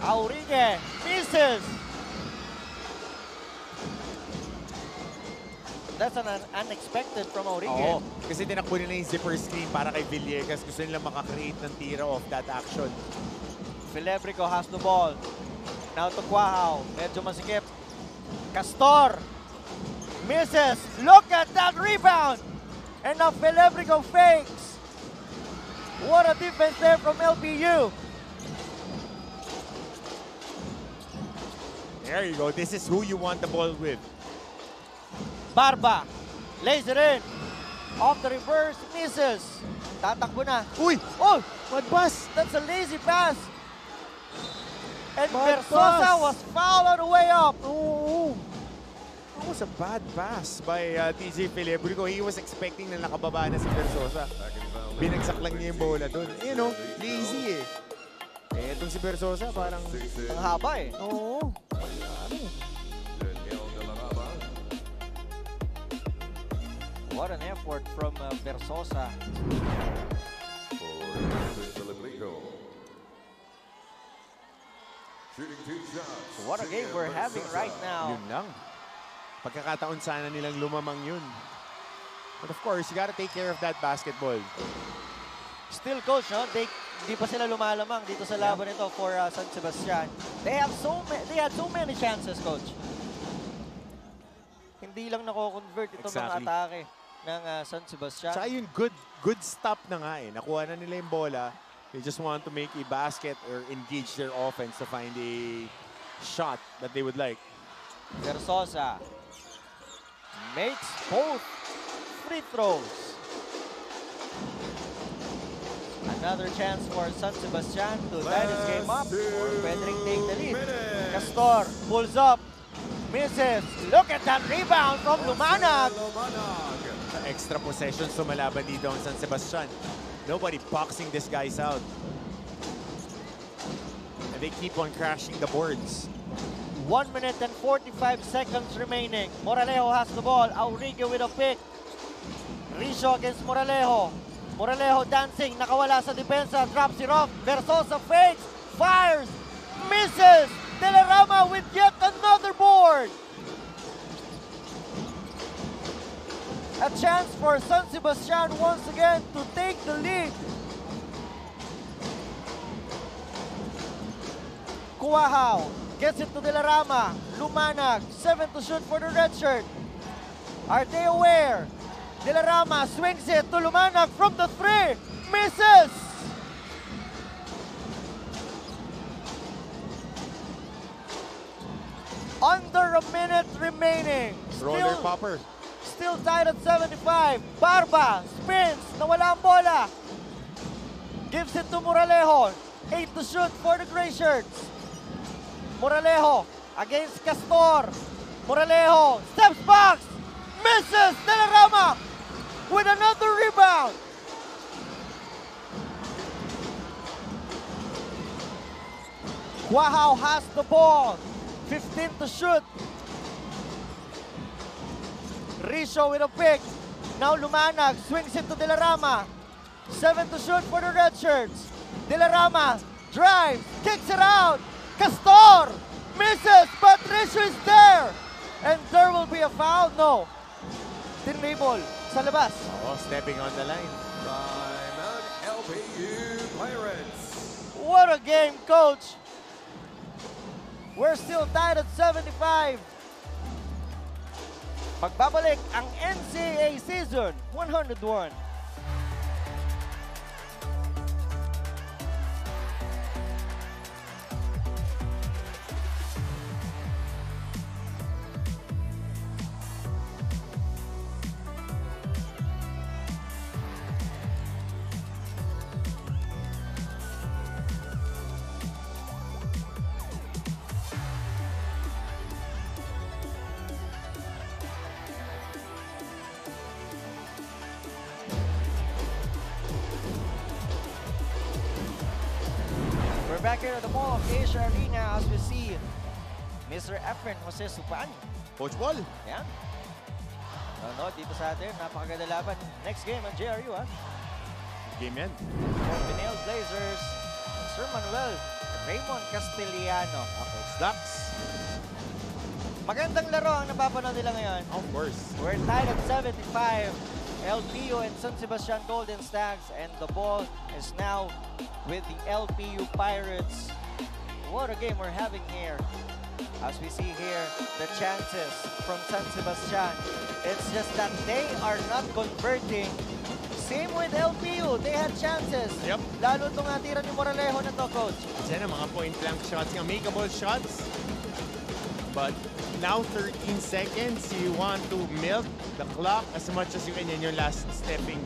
Speaker 2: Aurigue misses. That's an unexpected from Aurigue.
Speaker 1: Oo, kasi tinakbo nila yung zipper screen para kay Villegas. Gusto nila makakreate ng tira off that action.
Speaker 2: Felebrico has the ball. Now to Quahao. Medyo masikip. Castor misses. Look at that rebound. And now Felebrico fakes. What a defense there from LPU.
Speaker 1: There you go. This is who you want the ball with.
Speaker 2: Barba lays it in. Off the reverse, misses. Tatakbo na.
Speaker 1: Uy!
Speaker 2: Oh,
Speaker 1: What pass?
Speaker 2: that's a lazy pass. And
Speaker 1: Bad
Speaker 2: Versosa
Speaker 1: pass.
Speaker 2: was fouled on the way up.
Speaker 1: Oh, that was a bad pass by TJ Felebrico. He was expecting na nakababa na si Versosa. Binagsak lang niya yung bola doon. You know, lazy itong si Versosa parang...
Speaker 2: Ang haba eh.
Speaker 1: Oo.
Speaker 4: Daniel de la Rama.
Speaker 2: What an effort from Versosa.
Speaker 4: For Felibrico. Shooting 2 shots.
Speaker 2: What a game we're having right now.
Speaker 1: Yun lang. Pagkakataon sana nilang lumamang yun. But of course, you gotta take care of that basketball.
Speaker 2: Still, coach, no? Hindi pa sila lumalamang dito sa laban nito for San Sebastian. They had so many chances, coach. Hindi lang nako-convert itong mga
Speaker 1: Exactly.
Speaker 2: atake ng San Sebastian.
Speaker 1: Tsaka yun, good stop na nga Nakuha na nila yung bola. They just want to make a basket or engage their offense to find a shot that they would like.
Speaker 2: Versosa makes both free throws. Another chance for San Sebastian to tie this game up. Pwede ring take the lead. Castor pulls up, misses. Look at that rebound from Lumanag.
Speaker 1: Extra possessions sumalaban dito ang San Sebastian. Nobody boxing these guys out. And they keep on crashing the boards.
Speaker 2: 1 minute and 45 seconds remaining. Moralejo has the ball. Aurigue with a pick. Rizo against Moralejo. Moralejo dancing. Nakawala sa depensa. Drops it off. Versosa fakes. Fires. Misses. De la Rama with yet another board. A chance for San Sebastian once again to take the lead. Quahao gets it to De La Rama. Lumanag, 7 to shoot for the red shirt. Are they aware? De La Rama swings it to Lumanag from the 3. Misses! Under a minute remaining.
Speaker 1: Roller popper.
Speaker 2: Still tied at 75. Barba spins. Nawala ang bola. Gives it to Moralejo. 8 to shoot for the gray shirts. Moralejo against Castor. Moralejo steps back. Misses. De La Rama with another rebound. Quahao has the ball. 15 to shoot. Rizo with a pick. Now Lumanag swings it to De La Rama. 7 to shoot for the red shirts. De La Rama drives, kicks it out. Castor misses, but Rizo is there. And there will be a foul. No. Tinribol sa labas.
Speaker 1: Oh, stepping on the line.
Speaker 4: Timeout LPU Pirates.
Speaker 2: What a game, coach. We're still tied at 75. Pagbabalik ang NCAA Season 101. back here at the Mall of Asia Arena as we see Mr. Efren Jose Supan.
Speaker 1: Coach Ball.
Speaker 2: Yan. No, dito sa atin, napakaganda laban. Next game ang JRU, ha?
Speaker 1: Game yan.
Speaker 2: For Pinel Blazers, Sir Manuel Raymond Castellano.
Speaker 1: Okay, Ducks.
Speaker 2: Magandang laro ang napapanood nila ngayon.
Speaker 1: Of course.
Speaker 2: We're tied at 75. LPU and San Sebastian Golden Stags, and the ball is now with the LPU Pirates. What a game we're having here. As we see here, the chances from San Sebastian. It's just that they are not converting. Same with LPU, they had chances.
Speaker 1: Yep.
Speaker 2: Lalo itong natira ni Moralejo na to, Coach.
Speaker 1: Yan ang mga point blank shots, yung makeable shots. But now 13 seconds, you want to milk the clock as much as you can. Yan yung last stepping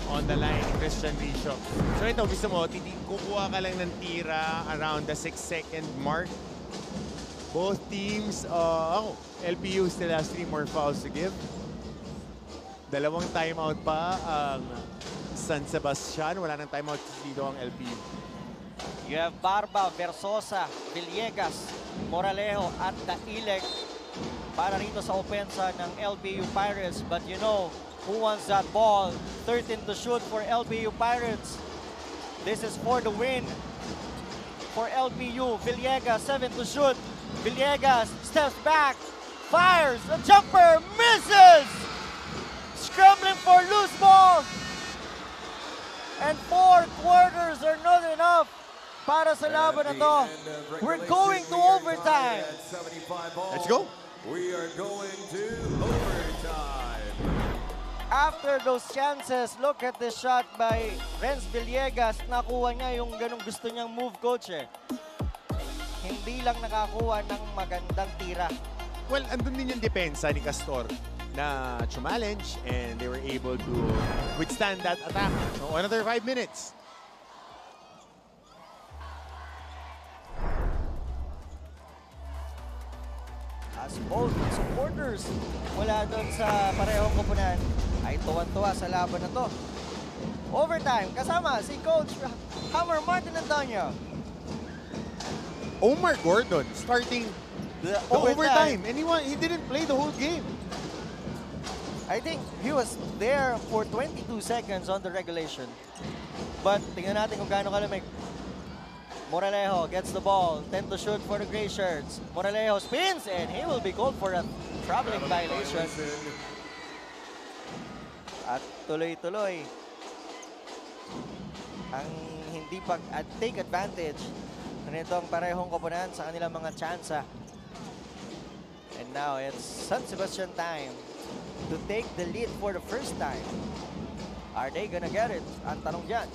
Speaker 1: on the line, Christian Richo. So ito, gusto mo, kukuha ka lang ng tira around the 6-second mark. Both teams, LPU still has 3 more fouls to give. Dalawang timeout pa ang San Sebastian. Wala nang timeout dito ang LPU.
Speaker 2: You have Barba, Versosa, Villegas, Moralejo at Daileg para rito sa opensa ng LPU Pirates. But you know who wants that ball? 13 to shoot for LPU Pirates. This is for the win for LPU. Villegas, 7 to shoot. Villegas steps back, fires, a jumper, misses! Scrambling for loose ball. And 4 quarters are not enough para sa laban na to. We're going to overtime.
Speaker 1: Let's go.
Speaker 4: We are going to overtime.
Speaker 2: After those chances, look at the shot by Renz Villegas. Nakuha niya yung ganong gusto niyang move, Coach. Hindi lang nakakuha ng magandang tira.
Speaker 1: Well, andun din yung depensa ni Castor na challenge and they were able to withstand that attack. So another 5 minutes.
Speaker 2: As both supporters mula doon sa parehong koponan ay tuwan-tuwa sa laban na to. Overtime, kasama si Coach Hammer Martin Antonio.
Speaker 1: Omar Gordon starting
Speaker 2: The
Speaker 1: the overtime. And he didn't play the whole game.
Speaker 2: I think he was there for 22 seconds on the regulation. But tingnan natin kung gaano kalamig. Moralejo gets the ball, 10 to shoot for the gray shirts. Moralejo spins and he will be called for a traveling violation. At tuloy-tuloy ang hindi take advantage nitong parehong koponan sa kanilang mga tsansa. And now it's San Sebastian time to take the lead for the first time. Are they gonna get it? Ang tanong dyan.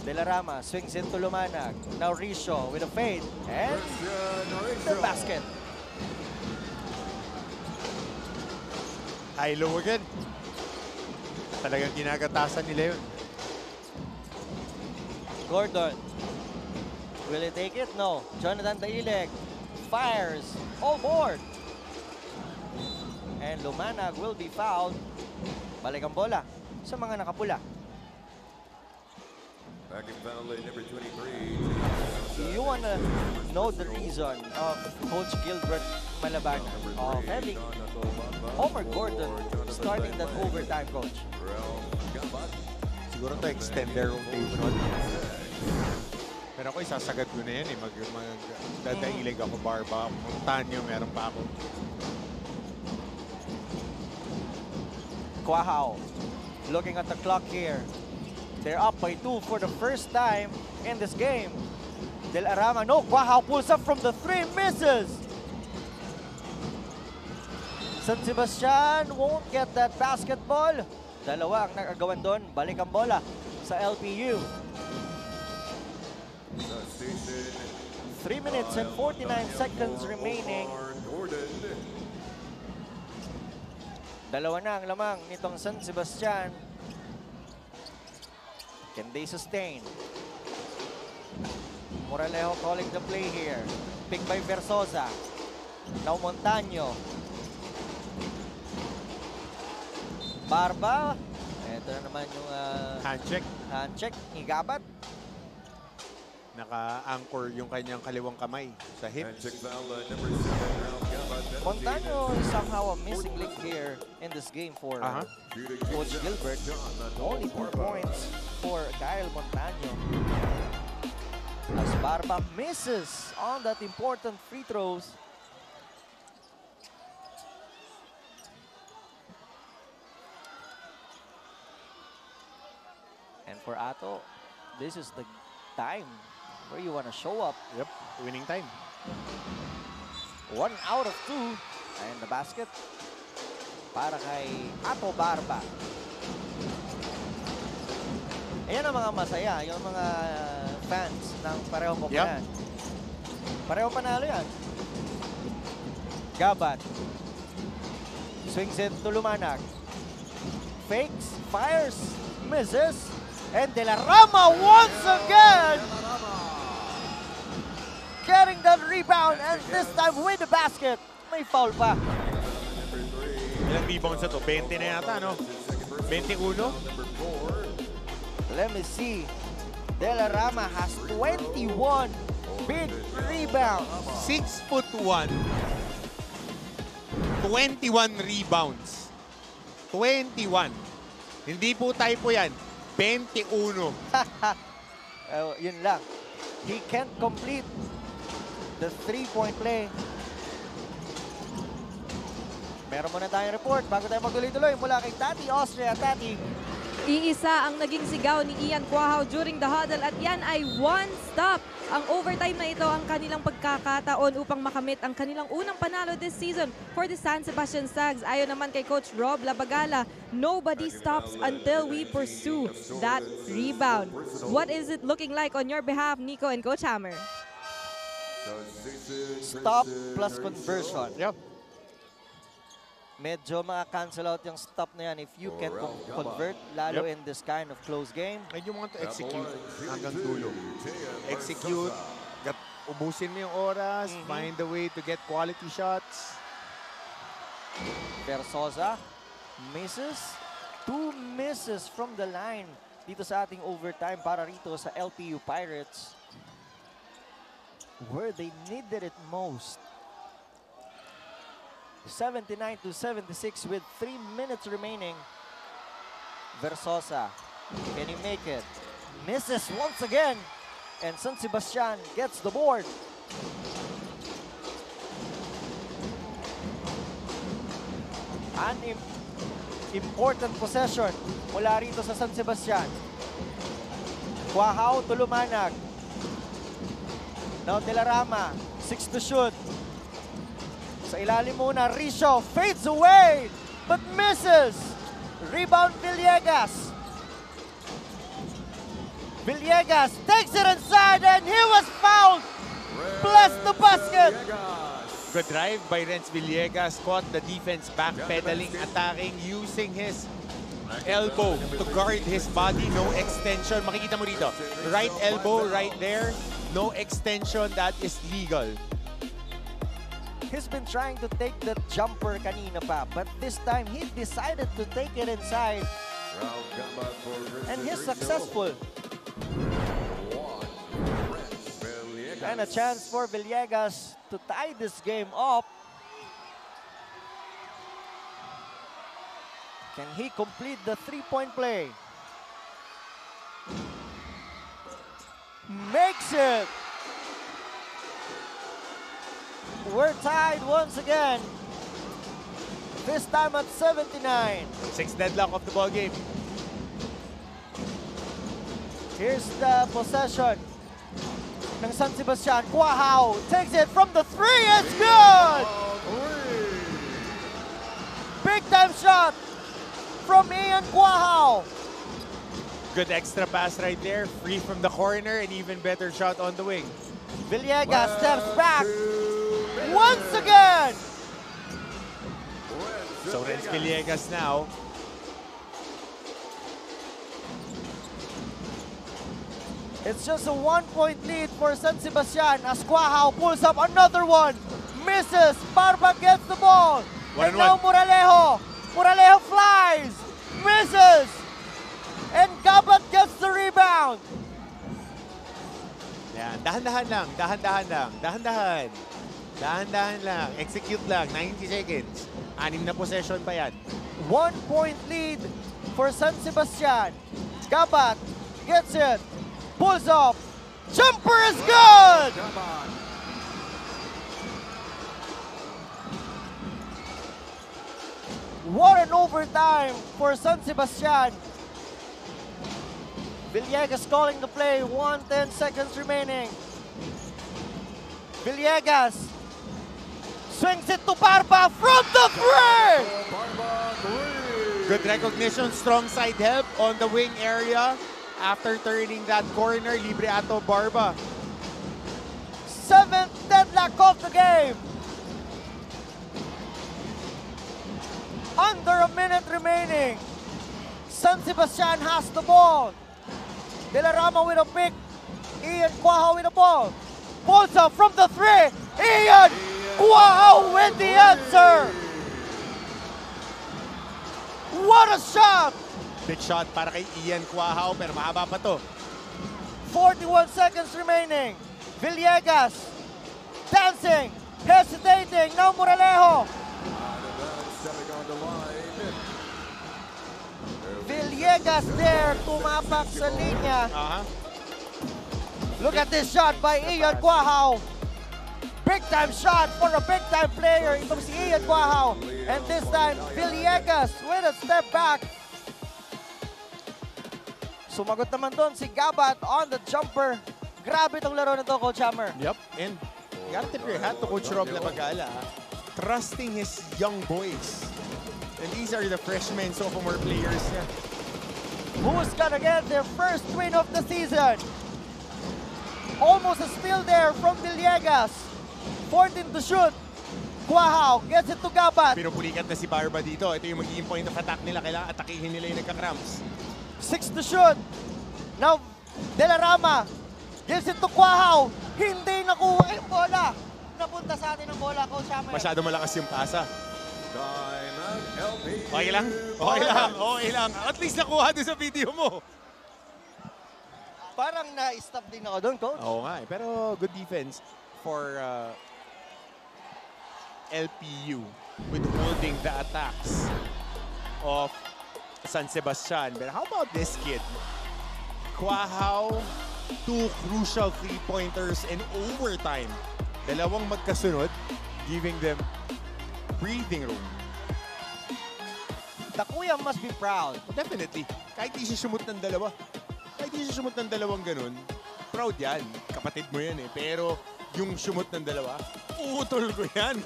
Speaker 2: De La Rama swings into Lumanag. Now Richo with a fade. And the basket.
Speaker 1: High-low again. Talagang ginagatasan nila yun.
Speaker 2: Gordon. Will he take it? No. Jonathan Daileg fires. All board. And Lumanag will be fouled. Balik ang bola sa mga nakapula.
Speaker 4: Back in foul lane number 23.
Speaker 2: You wanna know the reason of Coach Gilbert Malabana of having Omar Gordon starting that overtime, Coach?
Speaker 1: Siguro to extend their rotation. Pero ako isasagad ko na yan eh. Dadailig ako, Barba. Montaño, meron pa ako.
Speaker 2: Quahao looking at the clock here. They're up by 2 for the first time in this game. Del Arama, no, Quahao pulls up from the 3, misses. San Sebastian won't get that basketball. Dalawa ang nagagawan doon. Balik ang bola sa LPU. 3 minutes and 49 seconds remaining. Dalawa na ang lamang nitong San Sebastian. Can they sustain? Moralejo calling the play here. Pick by Versosa. Now Montaño. Barba. Ito na naman yung
Speaker 1: Hand check.
Speaker 2: hand check. Higabat.
Speaker 1: Naka-anchor yung kanyang kaliwang kamay sa hip.
Speaker 4: And check foul number 7, Ralph Gamba.
Speaker 2: Montano is somehow a missing link here in this game for Coach Gilbert. Only 2 points for Kyle Montano. As Barba misses on that important free throws. And for Ato, this is the time where you want to show up.
Speaker 1: Yep, winning time.
Speaker 2: 1 out of 2. And the basket para kay Ato Barba. Ayan ang mga masaya, yung mga fans ng parehong koponan. Pareho panalo yan. Gabat. Swings it to Lumanag. Fakes, fires, misses. And De La Rama once again getting that rebound, and this time with the basket. May foul pa.
Speaker 1: Ilang rebounds na to? 20 na yata, no? 21?
Speaker 2: Let me see. De La Rama has 21 big rebounds.
Speaker 1: 6'1". 21 rebounds. 21. Hindi po typo yan. 21.
Speaker 2: Yun lang. He can't complete the 3-point play. Meron muna tayong report bago tayo magtuloy-tuloy mula kay Tati Austria. Tati.
Speaker 3: Iisa ang naging sigaw ni Ian Cuajao during the huddle at yan ay one stop. Ang overtime na ito ang kanilang pagkakataon upang makamit ang kanilang unang panalo this season for the San Sebastian Stags. Ayon naman kay Coach Rob Labagala, nobody stops until we pursue that rebound. What is it looking like on your behalf, Nico and Coach Hammer?
Speaker 2: Stop plus conversion.
Speaker 1: Yep.
Speaker 2: Medyo maka-cancel out yung stop na yan if you can convert, lalo in this kind of close game.
Speaker 1: Medyo mo to execute hanggang dulo. Execute, ubusin mo yung oras, find a way to get quality shots.
Speaker 2: Versosa misses. 2 misses from the line dito sa ating overtime para rito sa LPU Pirates, where they needed it most. 79-76 with 3 minutes remaining. Versosa, can he make it? Misses once again, and San Sebastian gets the board. An important possession mula rito sa San Sebastian. Cuajao to Lumanag. Now De La Rama, 6 to shoot. Sa ilalim muna, Richo fades away, but misses. Rebound Villegas. Villegas takes it inside, and he was fouled. Bless the basket.
Speaker 1: Good drive by Renz Villegas. Caught the defense backpedaling, attacking, using his elbow to guard his body. No extension. Makikita mo rito. Right elbow right there. No extension. That is legal.
Speaker 2: He's been trying to take the jumper kanina pa, but this time he decided to take it inside. And he's successful. And a chance for Villegas to tie this game up. Can he complete the 3-point play? Makes it! We're tied once again. This time at 79.
Speaker 1: 6 deadlock of the ball game.
Speaker 2: Here's the possession ng San Sebastian. Cuajao takes it from the 3. It's good! Big time shot from Ian Cuajao.
Speaker 1: Good extra pass right there. Free from the corner and even better shot on the wing.
Speaker 2: Villegas steps back once again.
Speaker 1: So Renz Villegas now.
Speaker 2: It's just a 1-point lead for San Sebastian as Cuajao pulls up another one. Misses. Barba gets the ball. And now Moralejo. Moralejo flies. Misses. And Gabat gets the rebound.
Speaker 1: Ayan, dahan-dahan lang, dahan-dahan lang, dahan-dahan. Dahan-dahan lang, execute lang, 90 seconds. 6 na possession pa yan.
Speaker 2: 1-point lead for San Sebastian. Gabat gets it, pulls up, jumper is good! What an overtime for San Sebastian. Villegas calling the play, 10 seconds remaining. Villegas swings it to Barba from the three!
Speaker 1: Good recognition, strong side help on the wing area. After turning that corner, libre ato Barba.
Speaker 2: 7th deadlock of the game. Under a minute remaining. San Sebastian has the ball. De La Rama with a pick. Ian Cuajo with the ball. Pulls up from the three. Ian Cuajo with the answer. What a shot!
Speaker 1: Big shot para kay Ian Cuajo, pero mahaba pa to.
Speaker 2: 41 seconds remaining. Villegas dancing, hesitating. Now Moralejo. Villegas there, tumapak sa linya. Look at this shot by Ian Cuajo. Big time shot for a big time player. Itong si Ian Cuajo. And this time, Villegas with a step back. Sumagot naman doon si Gabat on the jumper. Grabe itong laro na to, Coach Hammer.
Speaker 1: Yep, and you gotta tip your hat to Coach Rob Labagala. Trusting his young boys. And these are the freshmen, sophomore players niya.
Speaker 2: Who's gonna get their first win of the season? Almost a steal there from Villegas. 14 to shoot. Cuajo gets it to Gabat.
Speaker 1: Pinupulikat na si Barba dito. Ito yung magiging point of attack nila. Kailangan atakihin nila yung nagka-cramps.
Speaker 2: 6 to shoot. Now, De La Rama gives it to Cuajo. Hindi nakuha yung bola. Napunta sa atin ang bola, Coach Hammer.
Speaker 1: Masyado malakas yung pasa. Okay lang? Okay lang. Okay lang. At least nakuha doon sa video mo.
Speaker 2: Parang na-stop din ako doon, Coach.
Speaker 1: Oo nga eh. Pero good defense for LPU with holding the attacks of San Sebastian. But how about this kid? Cuajo, 2 crucial three-pointers in overtime. Dalawang magkasunod, giving them breathing room.
Speaker 2: The kuya must be proud.
Speaker 1: Definitely. Kahit di siya sumut ng dalawa. Kahit di siya sumut ng dalawang ganun, proud yan. Kapatid mo yan eh. Pero yung sumut ng dalawa, utol ko yan.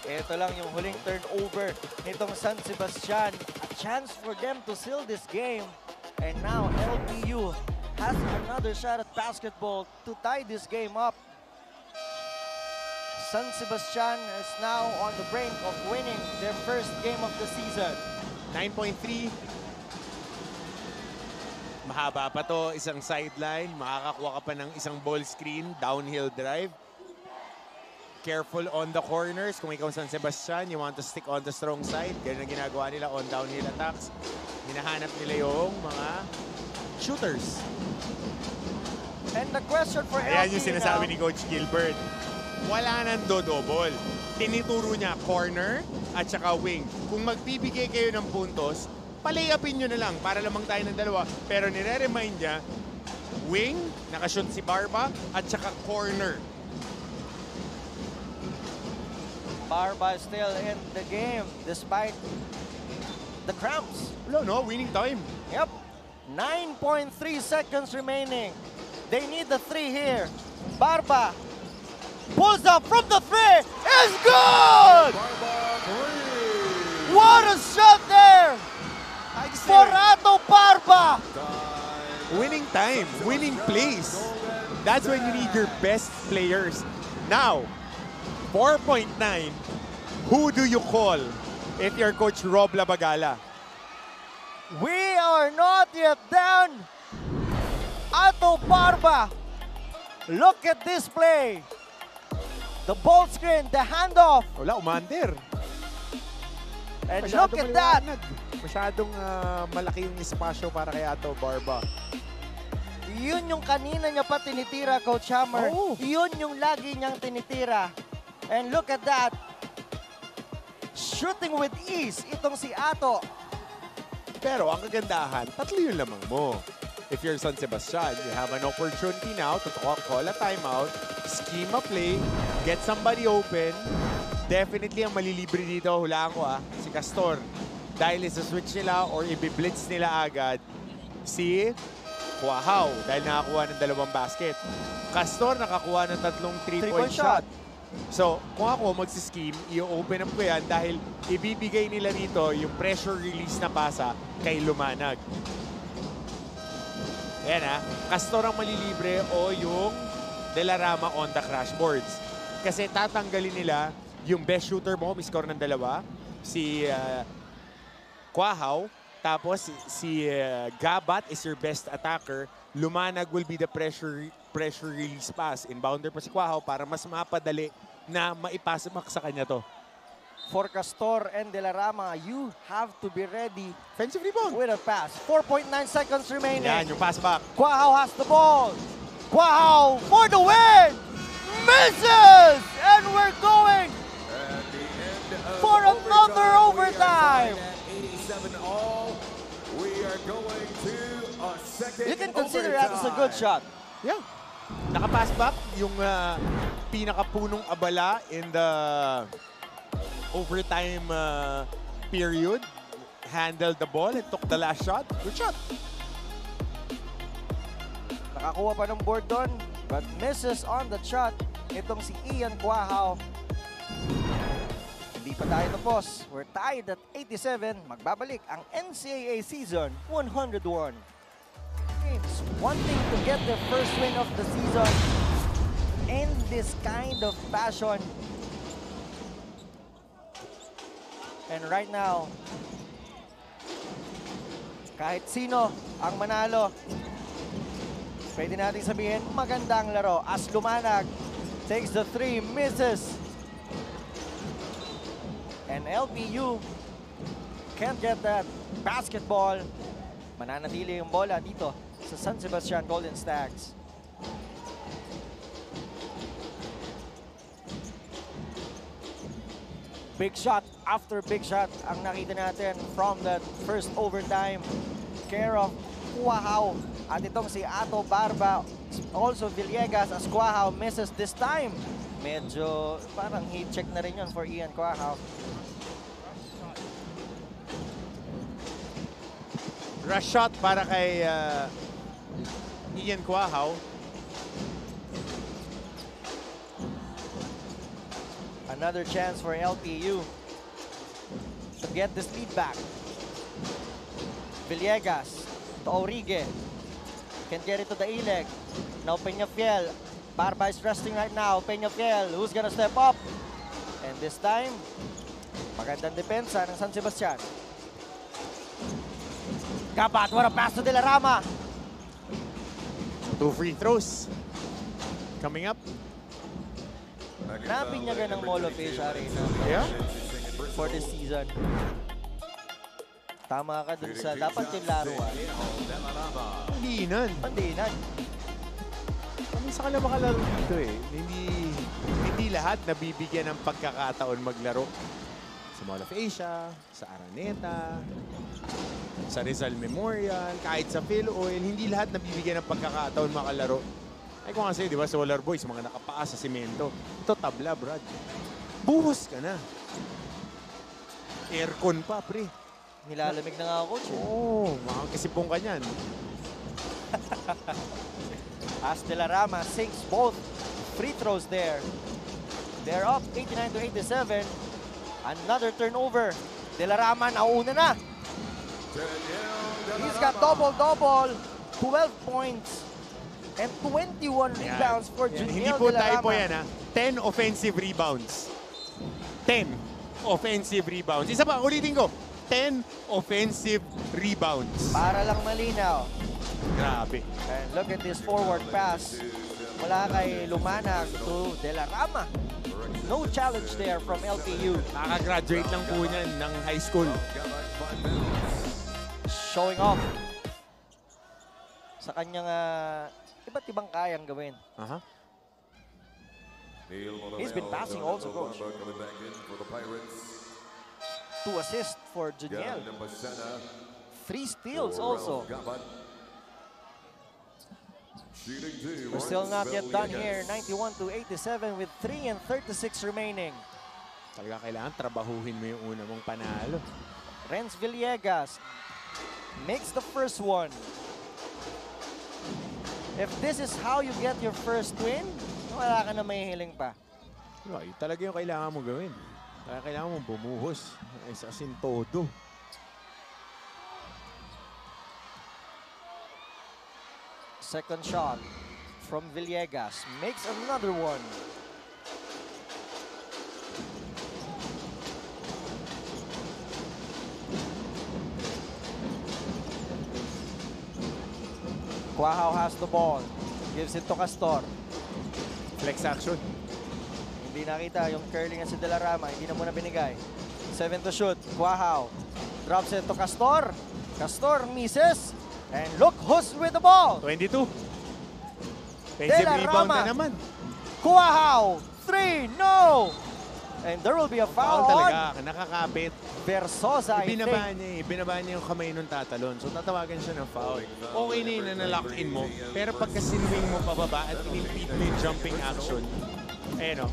Speaker 2: Ito lang yung huling turnover nitong San Sebastian. A chance for them to seal this game. And now LPU has another shot at basketball to tie this game up. San Sebastian is now on the brink of winning their first game of the season.
Speaker 1: 9.3. Mahaba pa to, isang sideline. Makakakuha ka pa ng isang ball screen, downhill drive. Careful on the corners. Kung ikaw San Sebastian, you want to stick on the strong side. Ganun ang ginagawa nila on downhill attacks. Hinahanap nila yung mga shooters.
Speaker 2: And the question for
Speaker 1: Ayan
Speaker 2: LPU
Speaker 1: yung sinasabi
Speaker 2: now,
Speaker 1: ni Coach Gilbert. Wala nang do-double. Tinituro niya corner at saka wing. Kung magbibigay kayo ng puntos, palay-upin nyo na lang para lamang tayo ng dalawa. Pero nire-remind niya, wing, nakashoot si Barba, at saka corner.
Speaker 2: Barba is still in the game despite the cramps.
Speaker 1: Wala no, winning time.
Speaker 2: Yep. 9.3 seconds remaining. They need the 3 here. Barba pulls up from the 3. It's good! What a shot there! For Ato Barba!
Speaker 1: Winning time, winning plays. That's when you need your best players. Now, 4.9, who do you call if you're Coach Rob Labagala?
Speaker 2: We are not yet down. Ato Barba. Look at this play. The ball screen, the handoff.
Speaker 1: Wala, umander.
Speaker 2: And look at that.
Speaker 1: Masyadong malaki yung espasyo para kay Ato Barba.
Speaker 2: Yun yung kanina niya pa tinitira, Coach Hammer.
Speaker 1: Oh.
Speaker 2: Yun yung lagi niyang tinitira. And look at that. Shooting with ease, itong si Ato.
Speaker 1: Pero ang kagandahan, tatlo yung lamang mo. If you're San Sebastian, you have an opportunity now to call a timeout, scheme a play, get somebody open. Definitely ang malilibre dito, hulaan ko si Castor. Dahil isa-switch nila or i-blitz nila agad si Quahao dahil nakakuha ng 2 basket. Castor nakakuha ng 3 3-point shot. So, kung ako magsischeme, i-open up ko yan dahil ibibigay nila rito yung pressure release na pasa kay Lumanag. Ayan Castor ang malilibre o yung Delarama on the crash boards. Kasi tatanggalin nila yung best shooter mo, score ng 2, si Quahao, tapos si Gabat is your best attacker. Lumanag will be the pressure release pass. Inbounder pa si Quahao para mas mapadali na maipasamak sa kanya to.
Speaker 2: For Castor and Delarama, you have to be ready
Speaker 1: Offensive rebound.
Speaker 2: with a pass. 4.9 seconds remaining.
Speaker 1: Yan, yung pass back.
Speaker 2: Quahao has the ball. Quahao for the win! Misses! And we're going
Speaker 4: At the end of
Speaker 2: for another overtime.
Speaker 4: At 87 all, we are going to a second
Speaker 2: You can consider that as a good shot.
Speaker 1: Yeah. Naka-pass back yung pinakapunong abala in the overtime period. Handled the ball and took the last shot. Good shot.
Speaker 2: Nakakuha pa ng board doon, but misses on the shot. Itong si Ian Quahao. Hindi pa tayo tapos. We're tied at 87. Magbabalik ang NCAA Season 101. Games wanting to get their first win of the season in this kind of fashion. And right now, kahit sino ang manalo, pwede natin sabihin, magandang laro as Lumanag takes the 3, misses. And LPU can't get that basketball. Mananatili yung bola dito sa San Sebastian Golden Stags. Big shot after big shot ang nakita natin from that first overtime. Care of Quahao. At itong si Ato Barba, also Villegas as Quahao misses this time. Medyo parang heat check na rin yun for Ian Quahao.
Speaker 1: Rush shot para kay Ian Quahao.
Speaker 2: Another chance for LPU to get this lead back. Villegas to Aurigue. Can get it to the Ileg. Now Peñafiel. Barba is resting right now. Peñafiel, who's gonna step up? And this time, magandang depensa ng San Sebastian. Gabat, what a pass to Delarama.
Speaker 1: 2 free throws coming up.
Speaker 2: Nabinyagan ng Mall of Asia Arena
Speaker 1: Yeah.
Speaker 2: for this season. Tama ka dun sa dapat yung laruan.
Speaker 1: Hindi
Speaker 2: Pandinan.
Speaker 1: Kami sa kanila makalaro dito Hindi lahat nabibigyan ng pagkakataon maglaro. Sa Mall of Asia, sa Araneta, sa Rizal Memorial, kahit sa PhilOil, hindi lahat nabibigyan ng pagkakataon makalaro. Ay kung kasi, di ba, Solar Boys, mga nakapaa sa simento. Ito, tabla, Brad. Buhos ka na. Aircon pa, pre.
Speaker 2: Nilalamig na nga ako, coach.
Speaker 1: Oo, makakasipong ka niyan.
Speaker 2: As Delarama sinks both free throws there. They're up 89 to 87. Another turnover. Delarama nauuna na. He's got double-double. 12 points and 21 rebounds for
Speaker 1: Hindi
Speaker 2: Juniel
Speaker 1: po tayo po
Speaker 2: Delarama.
Speaker 1: yan, 10 offensive rebounds. 10 offensive rebounds. Isa pa, ulitin ko. 10 offensive rebounds.
Speaker 2: Para lang malinaw.
Speaker 1: Grabe.
Speaker 2: And look at this forward pass. Mula kay Lumanag to Delarama. No challenge there from LPU.
Speaker 1: Nakagraduate lang po niyan ng high school.
Speaker 2: Showing off sa kanyang iba't ibang kayang gawin.
Speaker 1: Aha.
Speaker 2: He's been passing also, coach. 2 assists for Juniel. 3 steals also. We're still not yet done here. 91-87 with 3 and 36 remaining.
Speaker 1: Talaga kailangan trabahuhin mo yung una mong panalo.
Speaker 2: Renz Villegas makes the first one. If this is how you get your first win, wala ka na mahihiling pa.
Speaker 1: Right, talaga yung kailangan mo gawin. Talaga kailangan mo bumuhos. As in todo.
Speaker 2: Second shot from Villegas makes another one. Quahao has the ball. Gives it to Castor.
Speaker 1: Flex action.
Speaker 2: Hindi nakita yung curling na si De La Rama. Hindi na muna binigay. 7 to shoot. Quahao. Drops it to Castor. Castor misses. And look who's with the ball.
Speaker 1: 22.
Speaker 2: De
Speaker 1: Defensive
Speaker 2: La
Speaker 1: rebound
Speaker 2: Rama.
Speaker 1: na naman.
Speaker 2: Quahao. 3. No. And there will be a
Speaker 1: Foul
Speaker 2: foul on
Speaker 1: talaga. Nakakapit.
Speaker 2: Versosa, I
Speaker 1: Ibinaba
Speaker 2: think.
Speaker 1: niya eh. Ibinaba niya yung kamay nung tatalon. So tatawagan siya ng foul. Okay na yun na na-lock in mo. Pero pagka sinwing mo pababa at in-impede mo yung jumping action, ayan o.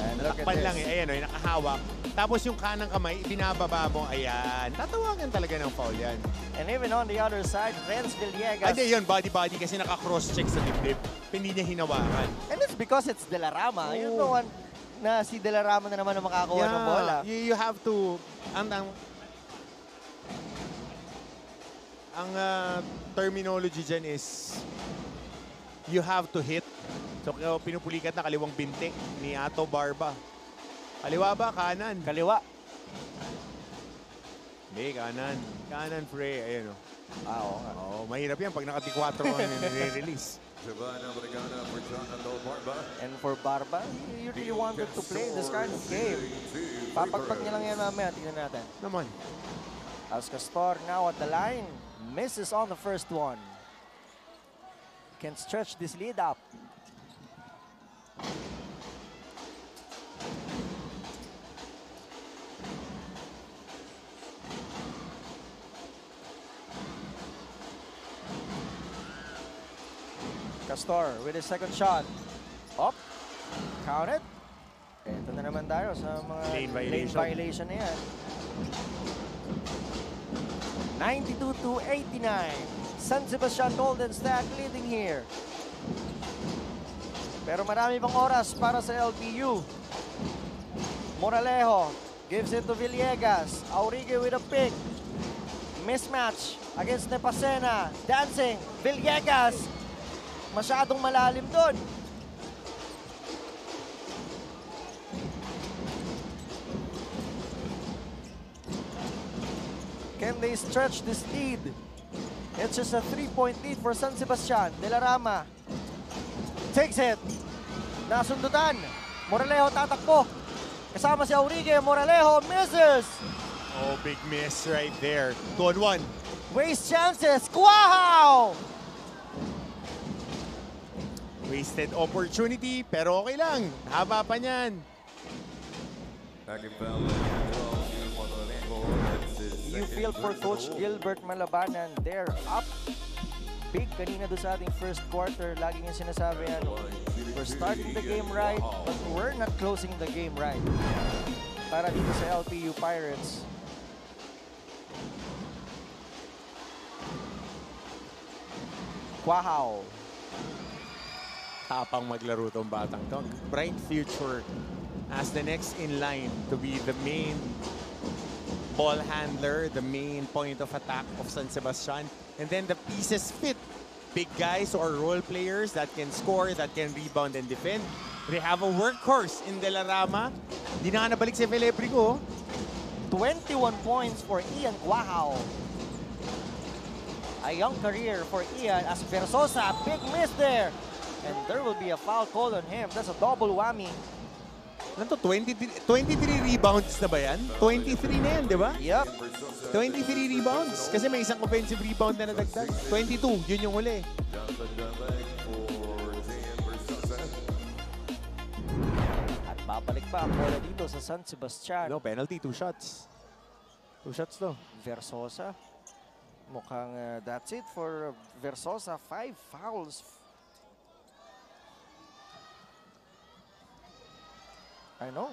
Speaker 2: And look at
Speaker 1: Takpan lang
Speaker 2: this.
Speaker 1: eh. Ayan o, yung nakahawak. Tapos yung kanang kamay, ibinababa mo. Ayan. Tatawagan talaga ng foul yan.
Speaker 2: And even on the other side, Renz Villegas.
Speaker 1: Hindi yun, body-body kasi naka-cross-check sa dibdib. Hindi niya hinawakan.
Speaker 2: And it's because it's De La Rama. You're the one na si De La Rama na naman ang makakuha ng bola.
Speaker 1: You have to, ang terminology dyan is, you have to hit. So, pinupulikat na kaliwang binti ni Ato Barba. Kaliwa ba? Kanan?
Speaker 2: Kaliwa.
Speaker 1: Hindi, kanan. Kanan, Frey. Ayan o.
Speaker 2: Oo nga.
Speaker 1: Oh, mahirap yan pag naka-T4 ang nire-release.
Speaker 2: And for Barba, you really wanted to play this kind of game. Papagpag niya lang yan mamaya. Tingnan natin.
Speaker 1: Naman.
Speaker 2: As Castor now at the line. Misses on the first one. Can stretch this lead up. Castor with his second shot. Up. Count it. Ito na naman tayo sa mga
Speaker 1: Lane violation.
Speaker 2: na yan. 92-89. San Sebastian Golden Stag leading here. Pero marami pang oras para sa LPU. Moralejo gives it to Villegas. Aurigue with a pick. Mismatch against Nepasena. Dancing. Villegas. Masyadong malalim doon. Can they stretch this lead? It's just a 3-point lead for San Sebastian. De La Rama takes it. Nasundutan. Moralejo tatakbo. Kasama si Aurigue. Moralejo misses.
Speaker 1: Oh, big miss right there. 2-on-1.
Speaker 2: Waste chances. Quahao!
Speaker 1: Wasted opportunity, pero okay lang. Haba pa niyan.
Speaker 2: You feel for Coach Gilbert Malabanan. They're up big kanina doon sa ating first quarter. Lagi yung sinasabi yan, we're starting the game right, but we're not closing the game right. Para dito sa LPU Pirates. Quahao.
Speaker 1: Tapang maglaro tong batang to. Bright future as the next in line to be the main ball handler, the main point of attack of San Sebastian. And then the pieces fit. Big guys or role players that can score, that can rebound and defend. They have a workhorse in De La Rama. Di na nga nabalik si Felebrico.
Speaker 2: 21 points for Ian Quahao. A young career for Ian as Versosa. Big miss there. And there will be a foul call on him. That's a double whammy.
Speaker 1: Ano to? 23 rebounds na ba yan? 23 na yan, di ba?
Speaker 2: Yep.
Speaker 1: 23 rebounds. Kasi may isang offensive rebound na nadagdag. 22, yun yung huli.
Speaker 2: At babalik pa ang bola dito sa San Sebastian.
Speaker 1: No, penalty, 2 shots. 2 shots to.
Speaker 2: Versosa. Mukhang that's it for Versosa. 5 fouls. I know.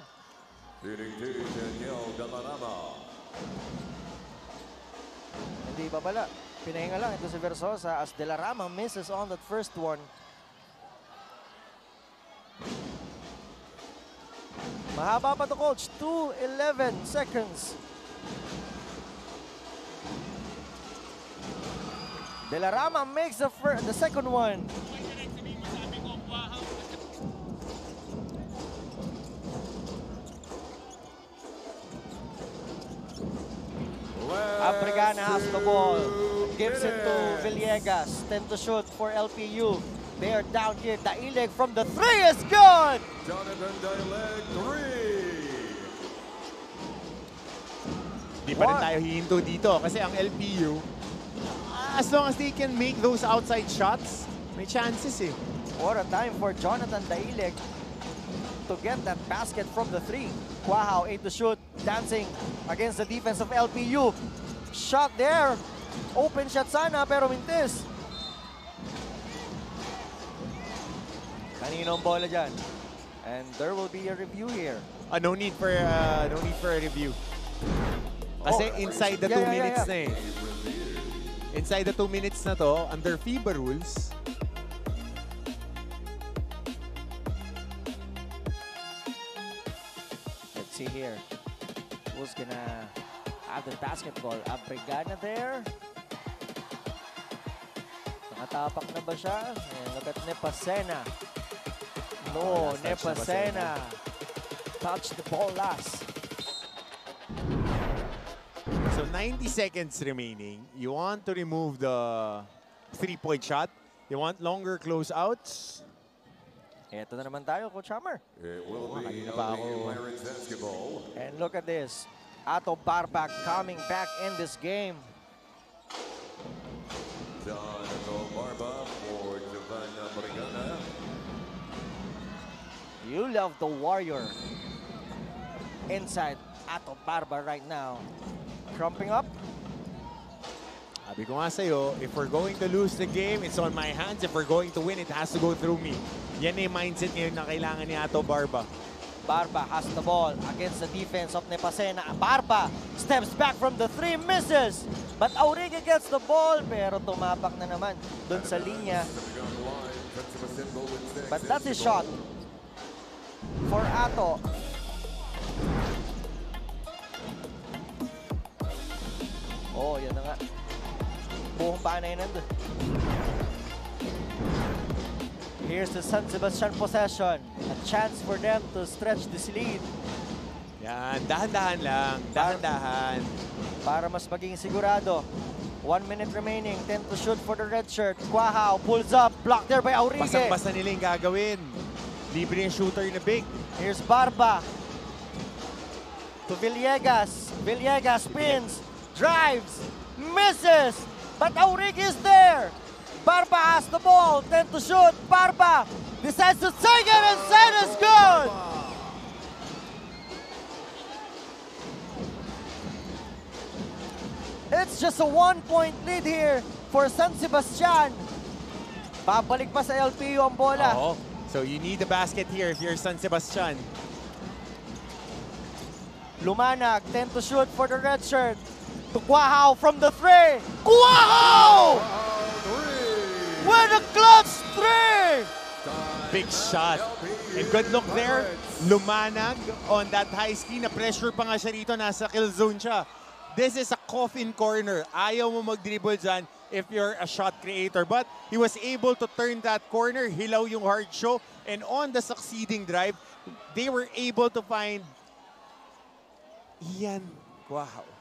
Speaker 2: Hindi pa pala. Pinahinga lang ito si Versosa as De La Rama misses on that first one. Mahaba pa to, coach. 2:11 seconds. De La Rama makes the second one. Abrigana has the ball. Gives it to Villegas. 10 to shoot for LPU. They are down here. Daileg from the 3 is good!
Speaker 4: Jonathan Daileg, 3.
Speaker 1: Di pa rin tayo hihinto dito kasi ang LPU, as long as they can make those outside shots, may chances eh.
Speaker 2: What a time for Jonathan Daileg to get that basket from the 3. Quahao, 8 to shoot, dancing against the defense of LPU. Shot there. Open shot sana, pero mintis. Kanino ang bola dyan? And there will be a review here.
Speaker 1: No need for a review. Kasi inside the 2 minutes na eh. Inside the 2 minutes na to, under FIBA rules,
Speaker 2: let's see here. Who's gonna have the basketball? Abrigana there. Nakatapak na ba siya? And look at Nepasena. No, Nepasena. Touched the ball last.
Speaker 1: so 90 seconds remaining. You want to remove the 3-point shot. You want longer closeouts.
Speaker 2: Eto na naman tayo, Coach Hammer.
Speaker 4: It will be
Speaker 1: kanina pa ako.
Speaker 4: Pirates basketball.
Speaker 2: And look at this. Ato Barba coming back in this game.
Speaker 4: Donato Barba for Giovanna Brigana.
Speaker 2: You love the Warrior. Inside Ato Barba right now. Crumping up.
Speaker 1: Sabi ko nga sa'yo, if we're going to lose the game, it's on my hands. If we're going to win, it has to go through me. Yan yung mindset ngayon na kailangan ni Ato Barba.
Speaker 2: Barba has the ball against the defense of Nepasena. Barba steps back from the 3, misses. But Auriga gets the ball, pero tumapak na naman dun sa linya. But that's his shot for Ato. Oh, yan na nga. Buong panay nandun. Here's the San Sebastian possession. A chance for them to stretch this lead.
Speaker 1: Yan, dahan-dahan lang. Dahan-dahan.
Speaker 2: Para mas maging sigurado. 1 minute remaining. 10 to shoot for the red shirt. Quahao pulls up. Blocked there by Auriga.
Speaker 1: Basang-basa nila yung gagawin. Libre yung shooter na big.
Speaker 2: Here's Barba. To Villegas. Villegas spins. Drives. Misses. But Auriga is there. Barba has the ball. 10 to shoot. Barba decides to take it and set is good. It's just a 1-point lead here for San Sebastian. Babalik pa sa LPU ang bola.
Speaker 1: Oo. So you need the basket here if you're San Sebastian.
Speaker 2: Lumanag, 10 to shoot for the red shirt. To Quahao from the 3. Quahao! With a clutch 3!
Speaker 1: Big shot. And good look there. Lumanag on that high screen. Na pressure pa nga siya rito. Nasa kill zone siya. This is a coffin corner. Ayaw mo mag-dribble dyan if you're a shot creator. But he was able to turn that corner. Hilaw yung hard show. And on the succeeding drive, they were able to find Ian Quahao.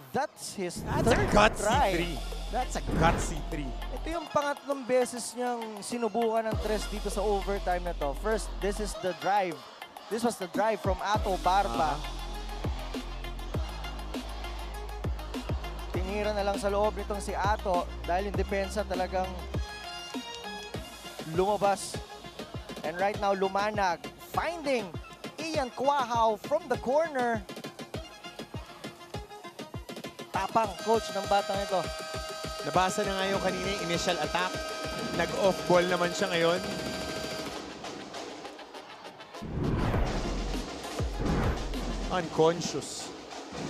Speaker 2: That's his
Speaker 1: That's a
Speaker 2: third
Speaker 1: gutsy
Speaker 2: try.
Speaker 1: 3. That's a gutsy 3.
Speaker 2: Ito yung pangatlong beses niyang sinubukan ng tres dito sa overtime na to. First, this is the drive This was the drive from Ato Barba. Tinira na lang sa loob nitong si Ato dahil yung depensa talagang lumabas. And right now, Lumanag finding Ian Quahao from the corner. Tapang coach ng batang ito.
Speaker 1: Nabasa na nga yung kanina yung initial attack. Nag-off ball naman siya ngayon. Unconscious.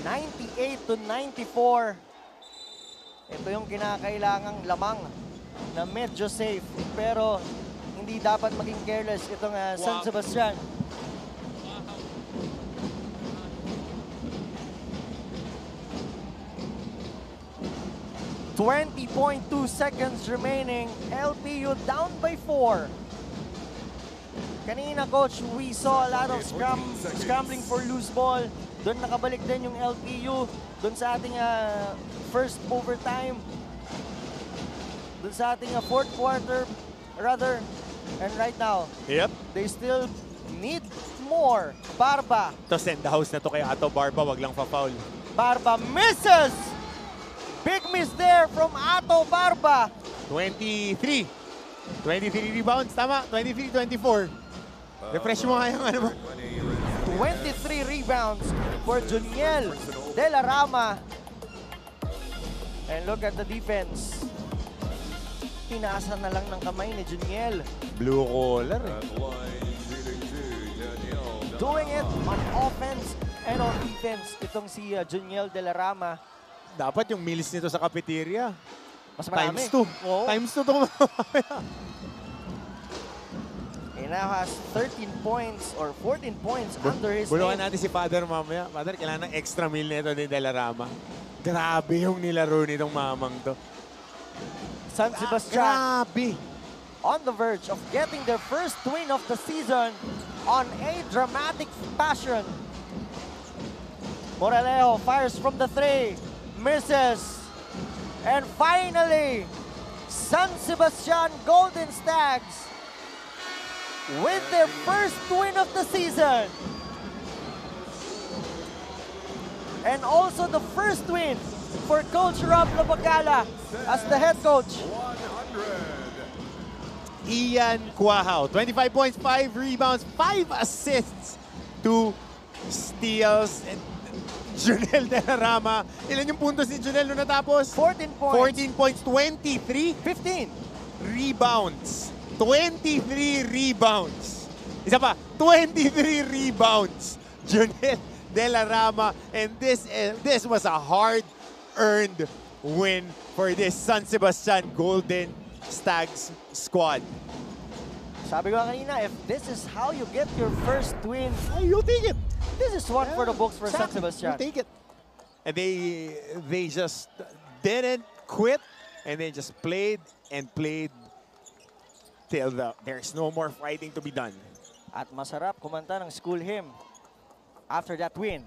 Speaker 2: 98-94. Ito yung kinakailangang lamang na medyo safe. Pero hindi dapat maging careless itong San Sebastian. .2 seconds remaining. LPU down by 4. Kanina, coach, we saw a lot of scrambling for loose ball. Doon nakabalik din yung LPU. Doon sa ating first overtime. Doon sa ating fourth quarter, rather. And right now,
Speaker 1: Yep.
Speaker 2: they still need more. Barba.
Speaker 1: To send the house na to kay Ato Barba, wag lang pa-foul.
Speaker 2: Barba misses! Big miss there from Ato Barba.
Speaker 1: 23. 23 rebounds, tama? 23-24. Refresh mo nga yung ano mo.
Speaker 2: 23 rebounds for Juniel De La Rama. And look at the defense. Pinasa na lang ng kamay ni Juniel.
Speaker 1: Blue collar eh.
Speaker 2: Doing it on offense and on defense. Itong si Juniel De La Rama.
Speaker 1: Dapat yung meals nito sa cafeteria.
Speaker 2: Mas marami.
Speaker 1: Times 2.
Speaker 2: Oo.
Speaker 1: Times 2 itong
Speaker 2: He now has 13 points or 14 points under his
Speaker 1: Bulungan
Speaker 2: name.
Speaker 1: natin si Father mamaya. Father, kailangan ng extra meal nito ni De La Rama. Grabe yung nilaro nitong mamang to.
Speaker 2: San Sebastian
Speaker 1: Grabe.
Speaker 2: on the verge of getting their first win of the season on a dramatic fashion. Moralejo fires from the 3, misses. And finally, San Sebastian Golden Stags with their first win of the season. And also the first win for Coach Rob Labagala as the head coach.
Speaker 1: Ian Quahao, 25 points, 5 rebounds, 5 assists, 2 steals. And Junel De La Rama, ilan yung puntos ni Junel nung natapos?
Speaker 2: 14 points.
Speaker 1: 14 points, 23
Speaker 2: 15.
Speaker 1: rebounds. 23 rebounds. Isa pa, 23 rebounds. Junel De La Rama. And this was a hard-earned win for this San Sebastian Golden Stags squad.
Speaker 2: Sabi ko kanina, if this is how you get your first win,
Speaker 1: You take it.
Speaker 2: this is one for the books for San
Speaker 1: Exactly.
Speaker 2: Sebastian.
Speaker 1: You take it. And they just didn't quit, and they just played and played till there's no more fighting to be done.
Speaker 2: At masarap kumanta ng school hymn after that win.